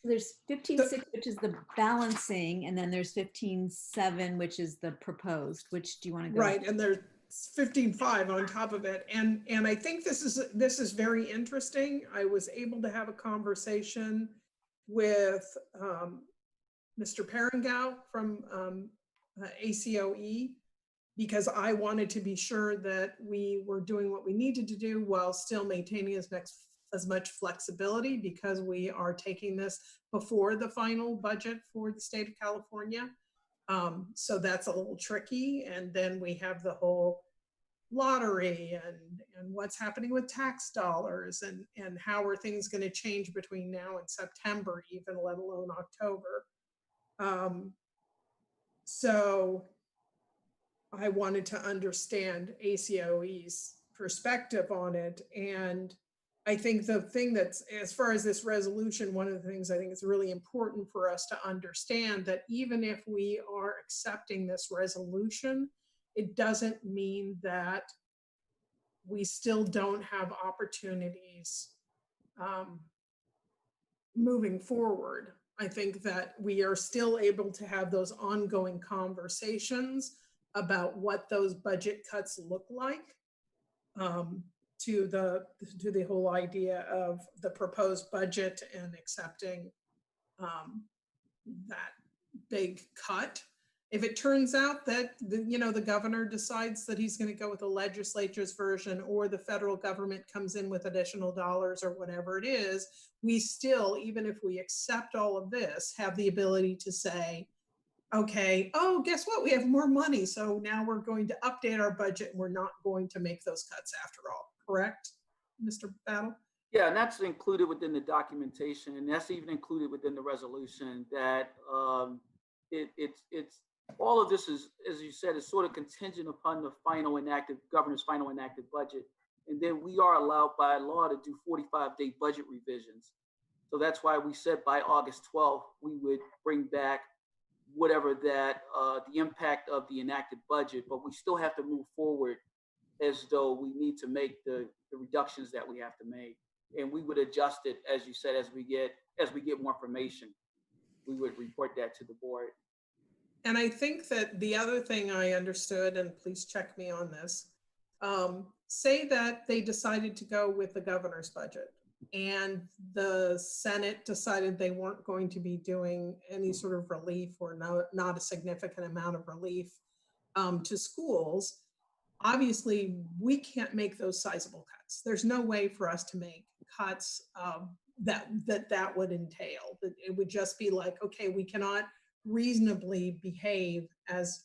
There's 15.6, which is the balancing, and then there's 15.7, which is the proposed. Which do you want to go? Right, and there's 15.5 on top of it, and I think this is very interesting. I was able to have a conversation with Mr. Perringau from ACOE because I wanted to be sure that we were doing what we needed to do while still maintaining as much flexibility because we are taking this before the final budget for the state of California. So that's a little tricky. And then we have the whole lottery and what's happening with tax dollars and how are things going to change between now and September, even let alone October. So I wanted to understand ACOE's perspective on it. And I think the thing that's, as far as this resolution, one of the things I think is really important for us to understand that even if we are accepting this resolution, it doesn't mean that we still don't have opportunities moving forward. I think that we are still able to have those ongoing conversations about what those budget cuts look like. To the whole idea of the proposed budget and accepting that big cut. If it turns out that the governor decides that he's going to go with the legislature's version or the federal government comes in with additional dollars or whatever it is, we still, even if we accept all of this, have the ability to say, okay, oh, guess what? We have more money. So now we're going to update our budget and we're not going to make those cuts after all. Correct, Mr. Battle? Yeah, and that's included within the documentation, and that's even included within the resolution that it's all of this is, as you said, is sort of contingent upon the governor's final enacted budget. And then we are allowed by law to do 45-day budget revisions. So that's why we said by August 12th, we would bring back whatever that the impact of the enacted budget, but we still have to move forward as though we need to make the reductions that we have to make. And we would adjust it, as you said, as we get more information, we would report that to the board. And I think that the other thing I understood, and please check me on this, Say that they decided to go with the governor's budget and the Senate decided they weren't going to be doing any sort of relief or not a significant amount of relief to schools. Obviously, we can't make those sizable cuts. There's no way for us to make cuts that would entail. That it would just be like, okay, we cannot reasonably behave as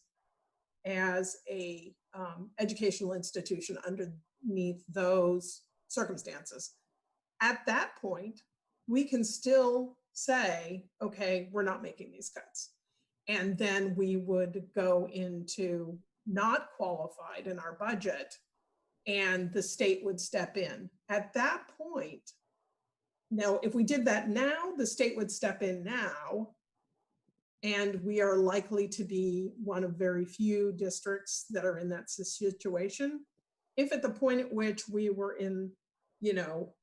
a educational institution underneath those circumstances. At that point, we can still say, okay, we're not making these cuts. And then we would go into not qualified in our budget and the state would step in. At that point, now, if we did that now, the state would step in now, and we are likely to be one of very few districts that are in that situation. If at the point at which we were in,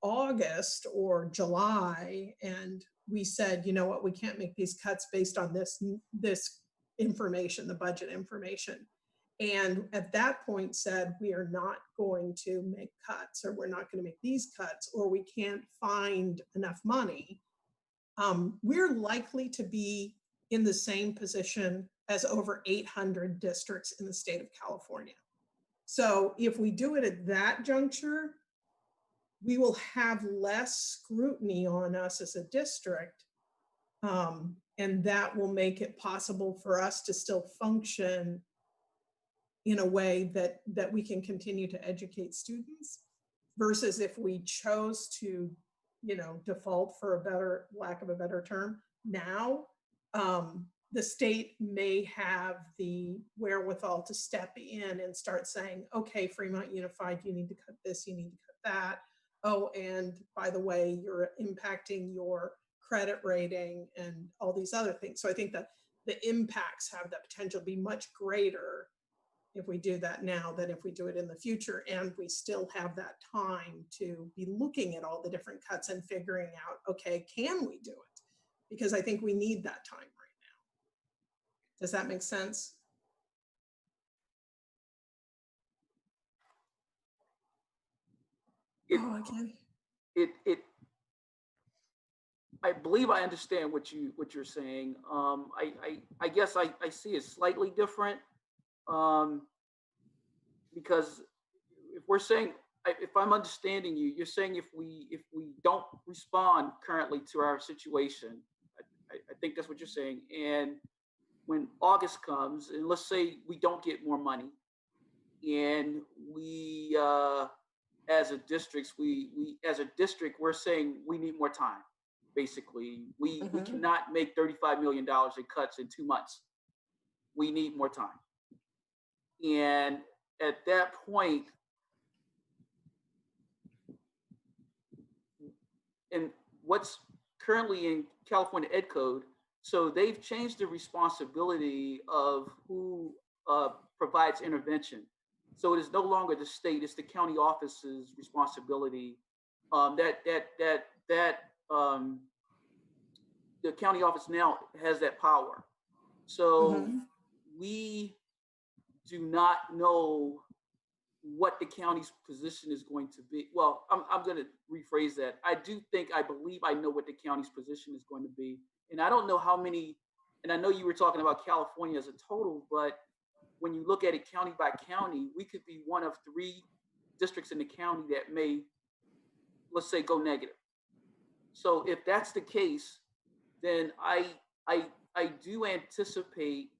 August or July, and we said, you know what, we can't make these cuts based on this information, the budget information. And at that point said, we are not going to make cuts, or we're not going to make these cuts, or we can't find enough money, we're likely to be in the same position as over 800 districts in the state of California. So if we do it at that juncture, we will have less scrutiny on us as a district. And that will make it possible for us to still function in a way that we can continue to educate students, versus if we chose to, default, for lack of a better term, now, the state may have the wherewithal to step in and start saying, okay, Fremont Unified, you need to cut this, you need to cut that. Oh, and by the way, you're impacting your credit rating and all these other things. So I think that the impacts have the potential to be much greater if we do that now than if we do it in the future. And we still have that time to be looking at all the different cuts and figuring out, okay, can we do it? Because I think we need that time right now. Does that make sense? I believe I understand what you're saying. I guess I see it slightly different, because if we're saying, if I'm understanding you, you're saying if we don't respond currently to our situation, I think that's what you're saying. And when August comes, and let's say we don't get more money, and we as a district, we're saying we need more time. Basically, we cannot make $35 million in cuts in 2 months. We need more time. And at that point, and what's currently in California Ed Code, so they've changed the responsibility of who provides intervention. So it is no longer the state; it's the county office's responsibility. The county office now has that power. So we do not know what the county's position is going to be. Well, I'm going to rephrase that. I believe I know what the county's position is going to be. And I don't know how many, and I know you were talking about California as a total, but when you look at it county by county, we could be one of 3 districts in the county that may, let's say, go negative. So if that's the case, then I do anticipate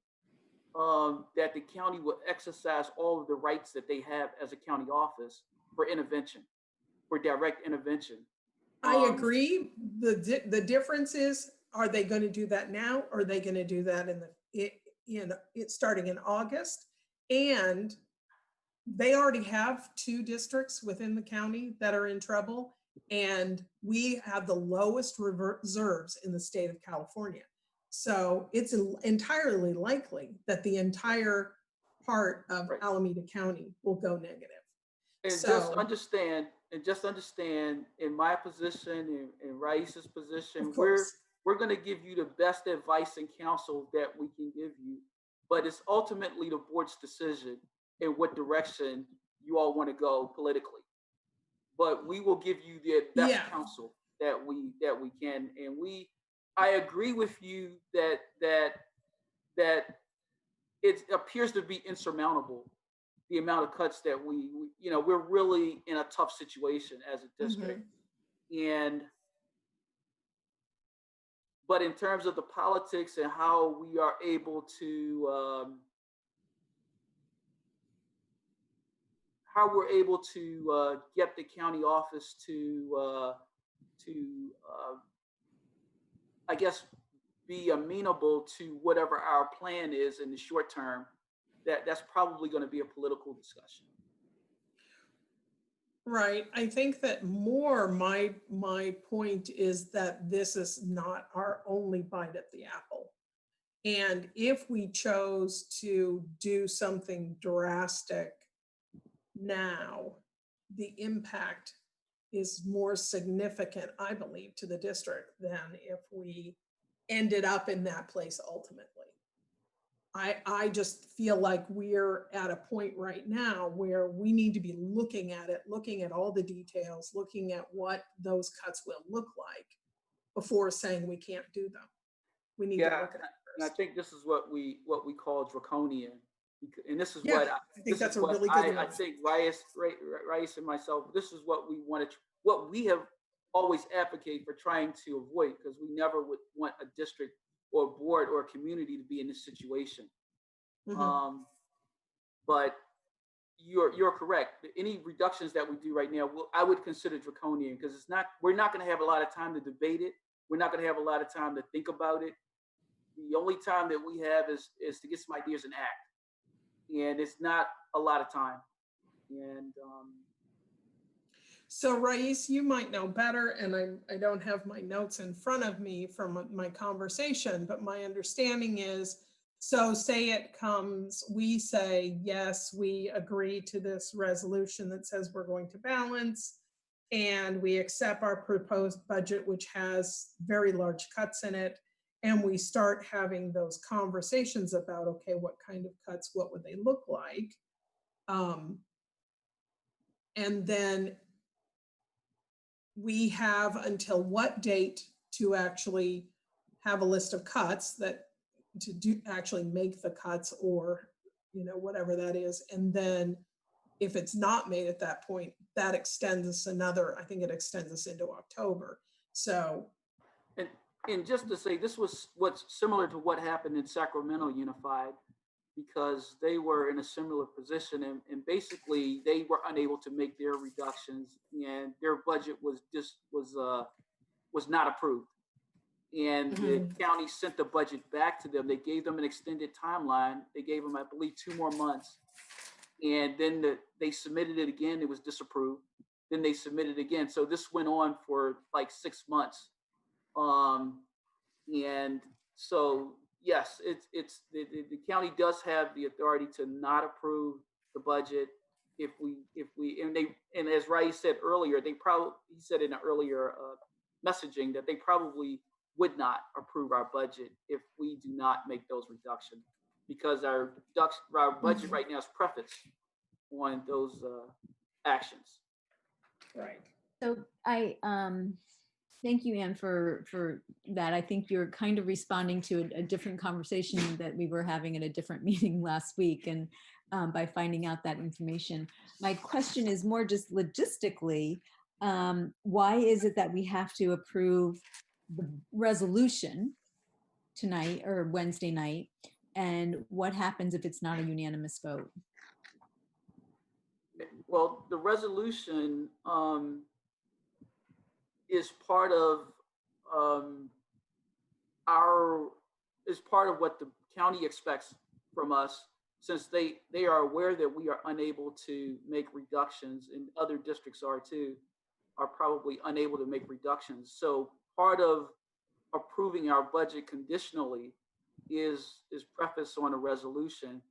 that the county will exercise all of the rights that they have as a county office for intervention, for direct intervention. I agree. The difference is, are they going to do that now, or are they going to do that starting in August? And they already have 2 districts within the county that are in trouble, and we have the lowest reserves in the state of California. So it's entirely likely that the entire part of Alameda County will go negative. And so, just understand in my position, in Raissa's position, we're going to give you the best advice and counsel that we can give you, but it's ultimately the board's decision in what direction you all want to go politically. But we will give you the best Yeah. counsel that we can. And I agree with you that it appears to be insurmountable, the amount of cuts that we're really in a tough situation as a district. But in terms of the politics and how we are able to get the county office to I guess be amenable to whatever our plan is in the short term, that's probably going to be a political discussion. Right. I think that my point is that this is not our only bite at the apple. And if we chose to do something drastic now, the impact is more significant, I believe, to the district than if we ended up in that place ultimately. I just feel like we're at a point right now where we need to be looking at it, looking at all the details, looking at what those cuts will look like before saying we can't do them. We need to look at it first. And I think this is what we call draconian. And this is Yeah, what I think that's a really good word. I think Rice and myself, this is what we wanted, what we have always advocated for trying to avoid, because we never would want a district or a board or a community to be in this situation. But you're correct. Any reductions that we do right now, I would consider draconian, because we're not going to have a lot of time to debate it. We're not going to have a lot of time to think about it. The only time that we have is to get some ideas and act. And it's not a lot of time. And so Rais, you might know better, and I don't have my notes in front of me from my conversation, but my understanding is, so say it comes, we say, yes, we agree to this resolution that says we're going to balance, and we accept our proposed budget, which has very large cuts in it. And we start having those conversations about, okay, what kind of cuts, what would they look like? And then we have until what date to actually have a list of cuts that to do actually make the cuts, or whatever that is. And then if it's not made at that point, that extends us I think it extends us into October. So and just to say, this was what's similar to what happened in Sacramento Unified, because they were in a similar position, and basically they were unable to make their reductions, and their budget was not approved. And the county sent the budget back to them. They gave them an extended timeline. They gave them, I believe, 2 more months. And then they submitted it again. It was disapproved. Then they submitted again. So this went on for like 6 months. And so, yes, it's the county does have the authority to not approve the budget and as Rai said earlier, he said in an earlier messaging that they probably would not approve our budget if we do not make those reductions, because our budget right now is prefaced on those actions. Right. So I thank you, Anne, for that. I think you're kind of responding to a different conversation that we were having at a different meeting last week, and by finding out that information. My question is more just logistically, why is it that we have to approve the resolution tonight or Wednesday night? And what happens if it's not a unanimous vote? Well, the resolution is part of what the county expects from us, since they are aware that we are unable to make reductions, and other districts are probably unable to make reductions. So part of approving our budget conditionally is prefaced on a resolution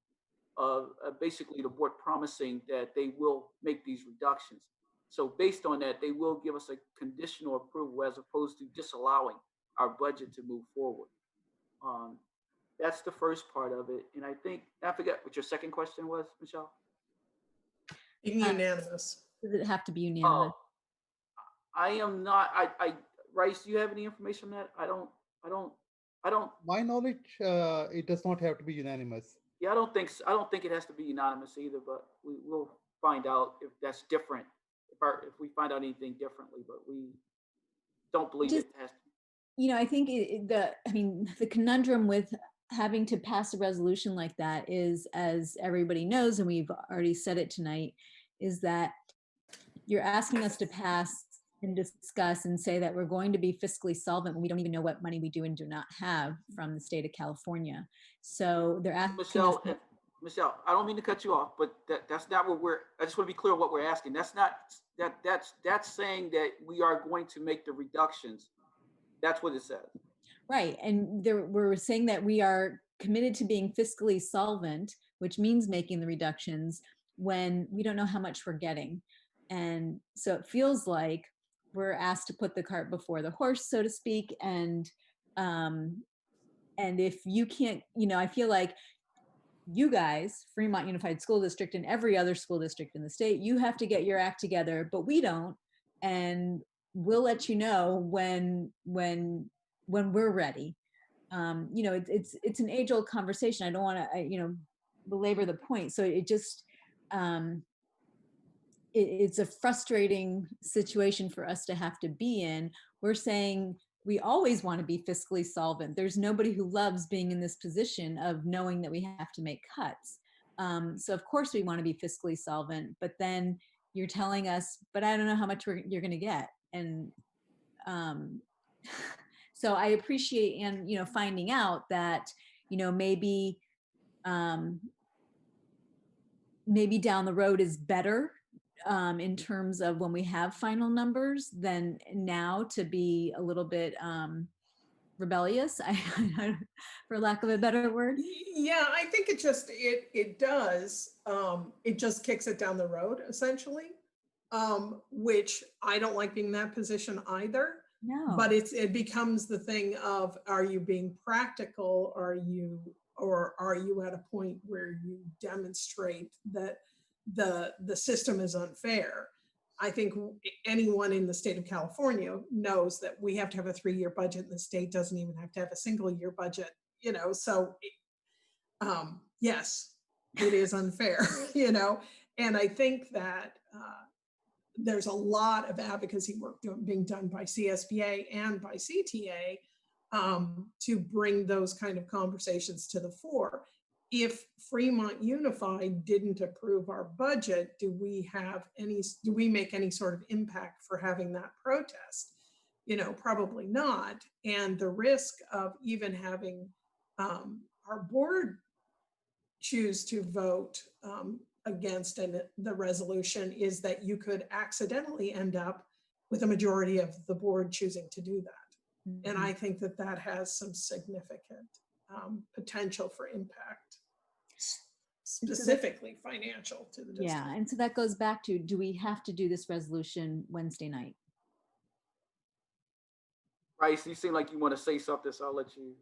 of basically the board promising that they will make these reductions. So based on that, they will give us a conditional approval as opposed to disallowing our budget to move forward. That's the first part of it. And I forget what your second question was, Michelle. Unanimous. Does it have to be unanimous? I am not, Rice, do you have any information on that? I don't, My knowledge, it does not have to be unanimous. yeah, I don't think it has to be unanimous either, but we'll find out if that's different. If we find out anything differently, but we don't believe Just- it has to. I think the conundrum with having to pass a resolution like that is, as everybody knows, and we've already said it tonight, is that you're asking us to pass and discuss and say that we're going to be fiscally solvent when we don't even know what money we do and do not have from the state of California. So they're asking Michelle, us. Michelle, I don't mean to cut you off, but that's not what I just want to be clear what we're asking. That's not, that's saying that we are going to make the reductions. That's what it says. Right. And we're saying that we are committed to being fiscally solvent, which means making the reductions when we don't know how much we're getting. And so it feels like we're asked to put the cart before the horse, so to speak. And if you can't, I feel like you guys, Fremont Unified School District and every other school district in the state, you have to get your act together, but we don't. And we'll let you know when we're ready. It's an age-old conversation. I don't want to, belabor the point. So it just, it's a frustrating situation for us to have to be in. We're saying we always want to be fiscally solvent. There's nobody who loves being in this position of knowing that we have to make cuts. So of course we want to be fiscally solvent, but then you're telling us, but I don't know how much you're going to get. And so I appreciate, and finding out that maybe maybe down the road is better in terms of when we have final numbers than now to be a little bit rebellious, for lack of a better word. Yeah, I think it does. It just kicks it down the road essentially, which I don't like being in that position either. No. But it becomes the thing of, are you being practical? Or are you at a point where you demonstrate that the system is unfair? I think anyone in the state of California knows that we have to have a 3-year budget, and the state doesn't even have to have a single year budget, so yes, it is unfair, and I think that there's a lot of advocacy work being done by CSBA and by CTA to bring those kind of conversations to the fore. If Fremont Unified didn't approve our budget, do we make any sort of impact for having that protest? Probably not. And the risk of even having our board choose to vote against the resolution is that you could accidentally end up with a majority of the board choosing to do that. Mm-hmm. And I think that has some significant potential for impact, specifically financial to the district. Yeah, and so that goes back to, do we have to do this resolution Wednesday night? Rice, you seem like you want to say something, so I'll let you.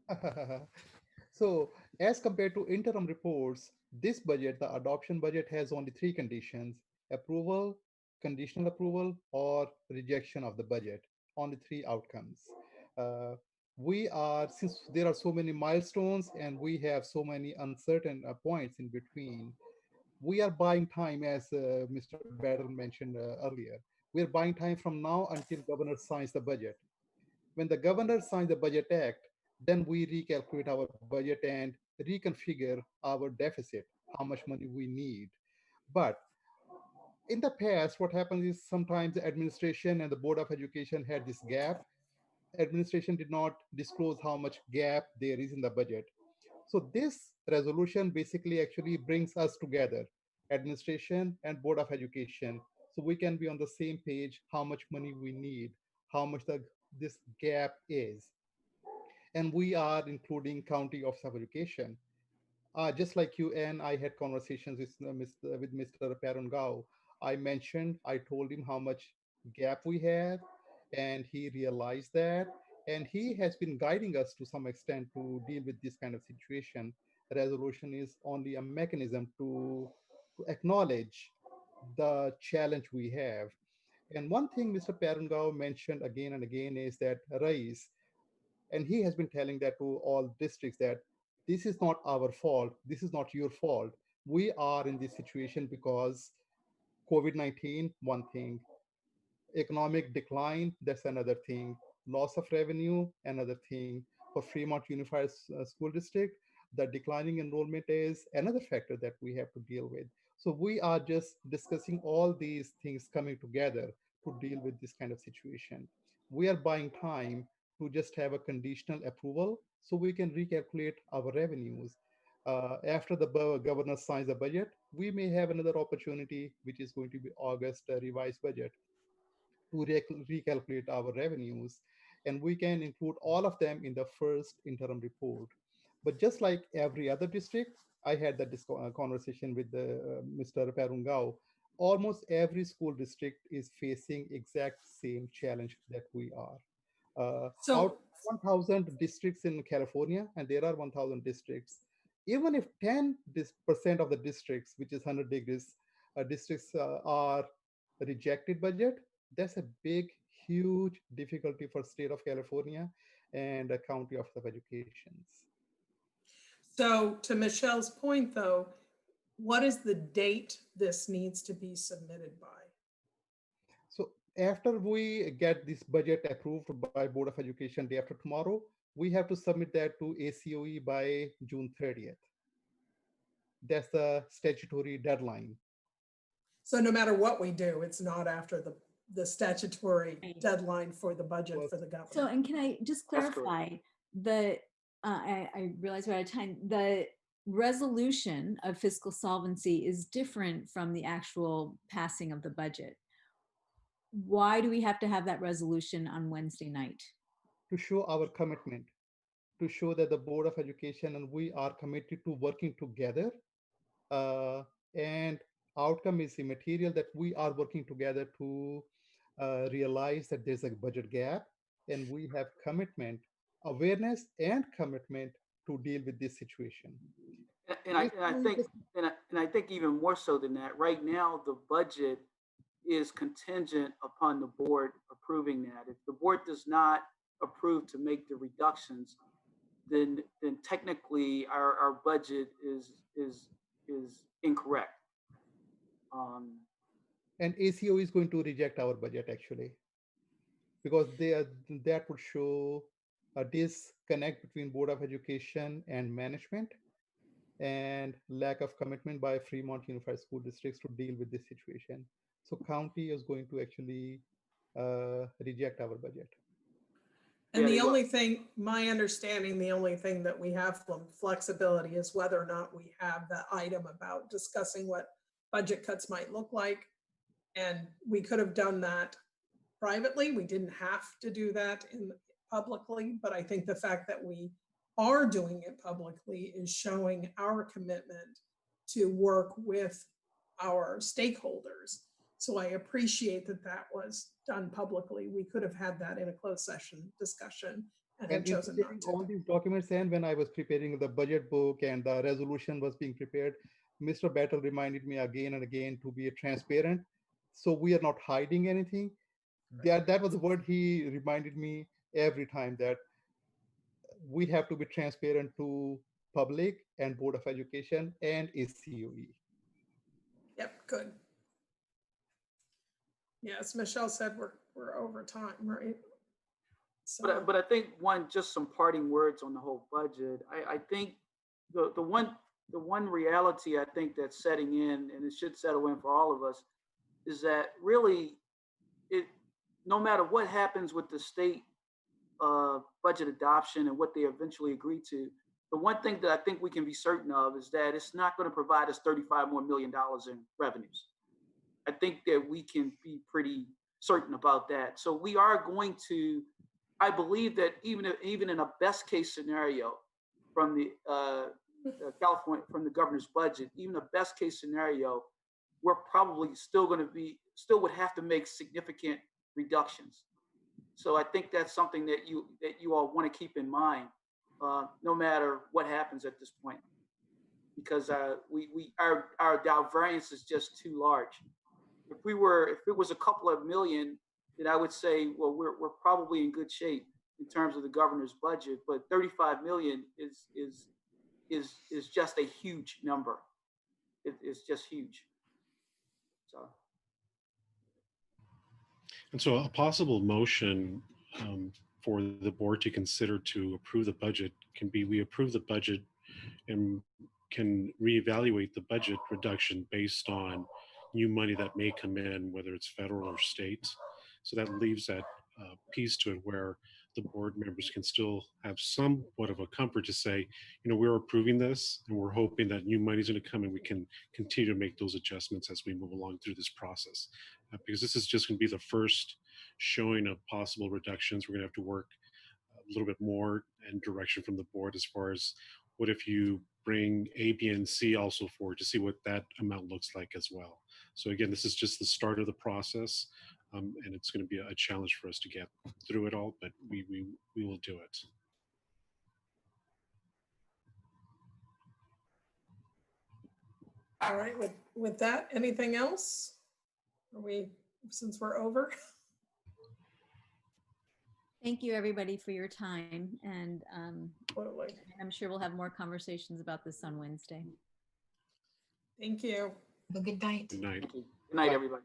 So as compared to interim reports, this budget, the adoption budget, has only 3 conditions: approval, conditional approval, or rejection of the budget. Only 3 outcomes. Since there are so many milestones and we have so many uncertain points in between, we are buying time, as Mr. Battle mentioned earlier. We're buying time from now until governor signs the budget. When the governor signs the budget act, then we recalculate our budget and reconfigure our deficit, how much money we need. But in the past, what happens is sometimes the administration and the Board of Education had this gap. Administration did not disclose how much gap there is in the budget. So this resolution basically actually brings us together, administration and Board of Education, so we can be on the same page how much money we need, how much this gap is. And we are including County Office of Education. Just like you and I had conversations with Mr. Parungao, I told him how much gap we have, and he realized that. And he has been guiding us to some extent to deal with this kind of situation. Resolution is only a mechanism to acknowledge the challenge we have. And one thing Mr. Parungao mentioned again and again is that Rais, and he has been telling that to all districts, that this is not our fault, this is not your fault. We are in this situation because COVID-19, one thing, economic decline, that's another thing, loss of revenue, another thing. For Fremont Unified School District, the declining enrollment is another factor that we have to deal with. So we are just discussing all these things coming together to deal with this kind of situation. We are buying time to just have a conditional approval so we can recalculate our revenues. After the governor signs the budget, we may have another opportunity, which is going to be August revised budget, to recalculate our revenues, and we can include all of them in the first interim report. But just like every other district, I had that conversation with Mr. Perungao. Almost every school district is facing exact same challenge that we are. Out So 1,000 districts in California, and there are 1,000 districts. Even if 10% of the districts, which is 100 degrees, districts are rejected budget, that's a big, huge difficulty for state of California and the County Office of Educations. So to Michelle's point, though, what is the date this needs to be submitted by? So after we get this budget approved by Board of Education day after tomorrow, we have to submit that to ACOE by June 30th. That's the statutory deadline. So no matter what we do, it's not after the statutory Right. deadline for the budget for the governor. So, and can I just That's correct. clarify the, I realize we're out of time, the resolution of fiscal solvency is different from the actual passing of the budget. Why do we have to have that resolution on Wednesday night? To show our commitment, to show that the Board of Education and we are committed to working together, and outcome is immaterial, that we are working together to realize that there's a budget gap, and we have commitment, awareness and commitment to deal with this situation. And I think even more so than that, right now, the budget is contingent upon the board approving that. If the board does not approve to make the reductions, then technically our budget is incorrect. And ACO is going to reject our budget actually, because that would show a disconnect between Board of Education and management, and lack of commitment by Fremont Unified School Districts to deal with this situation. So county is going to actually reject our budget. And Yeah, the they will. only thing, my understanding, the only thing that we have from flexibility is whether or not we have that item about discussing what budget cuts might look like. And we could have done that privately. We didn't have to do that publicly, but I think the fact that we are doing it publicly is showing our commitment to work with our stakeholders. So I appreciate that that was done publicly. We could have had that in a closed session discussion and have And in chosen not preparing all to. these documents, and when I was preparing the budget book and the resolution was being prepared, Mr. Battle reminded me again and again to be transparent. So we are not hiding anything. That was the word he reminded me every time, that we have to be transparent to public and Board of Education and ACOE. Yep, good. Yes, Michelle said we're over time, right? So, But I think just some parting words on the whole budget. I think the one reality I think that's setting in, and it should settle in for all of us, is that really no matter what happens with the state budget adoption and what they eventually agree to, the one thing that I think we can be certain of is that it's not going to provide us $35 million more in revenues. I think that we can be pretty certain about that. So we are going to, I believe that even in a best case scenario from the California, from the governor's budget, even a best case scenario, we're probably still would have to make significant reductions. So I think that's something that you all want to keep in mind, no matter what happens at this point, because our variance is just too large. if it was a couple of million, then I would say, well, we're probably in good shape in terms of the governor's budget. But 35 million is just a huge number. It's just huge. So. And so a possible motion for the board to consider to approve the budget can be, we approve the budget and can reevaluate the budget reduction based on new money that may come in, whether it's federal or state. So that leaves that piece to it where the board members can still have somewhat of a comfort to say, you know, we're approving this and we're hoping that new money is going to come and we can continue to make those adjustments as we move along through this process. Because this is just going to be the first showing of possible reductions. We're going to have to work a little bit more and direction from the board as far as what if you bring A, B, and C also forward to see what that amount looks like as well. So again, this is just the start of the process, and it's going to be a challenge for us to get through it all, but we will do it. All right, with that, anything else? Since we're over? Thank you, everybody, for your time. And Totally. I'm sure we'll have more conversations about this on Wednesday. Thank you. Have a good night. Good night. Thank you. Good night, everybody.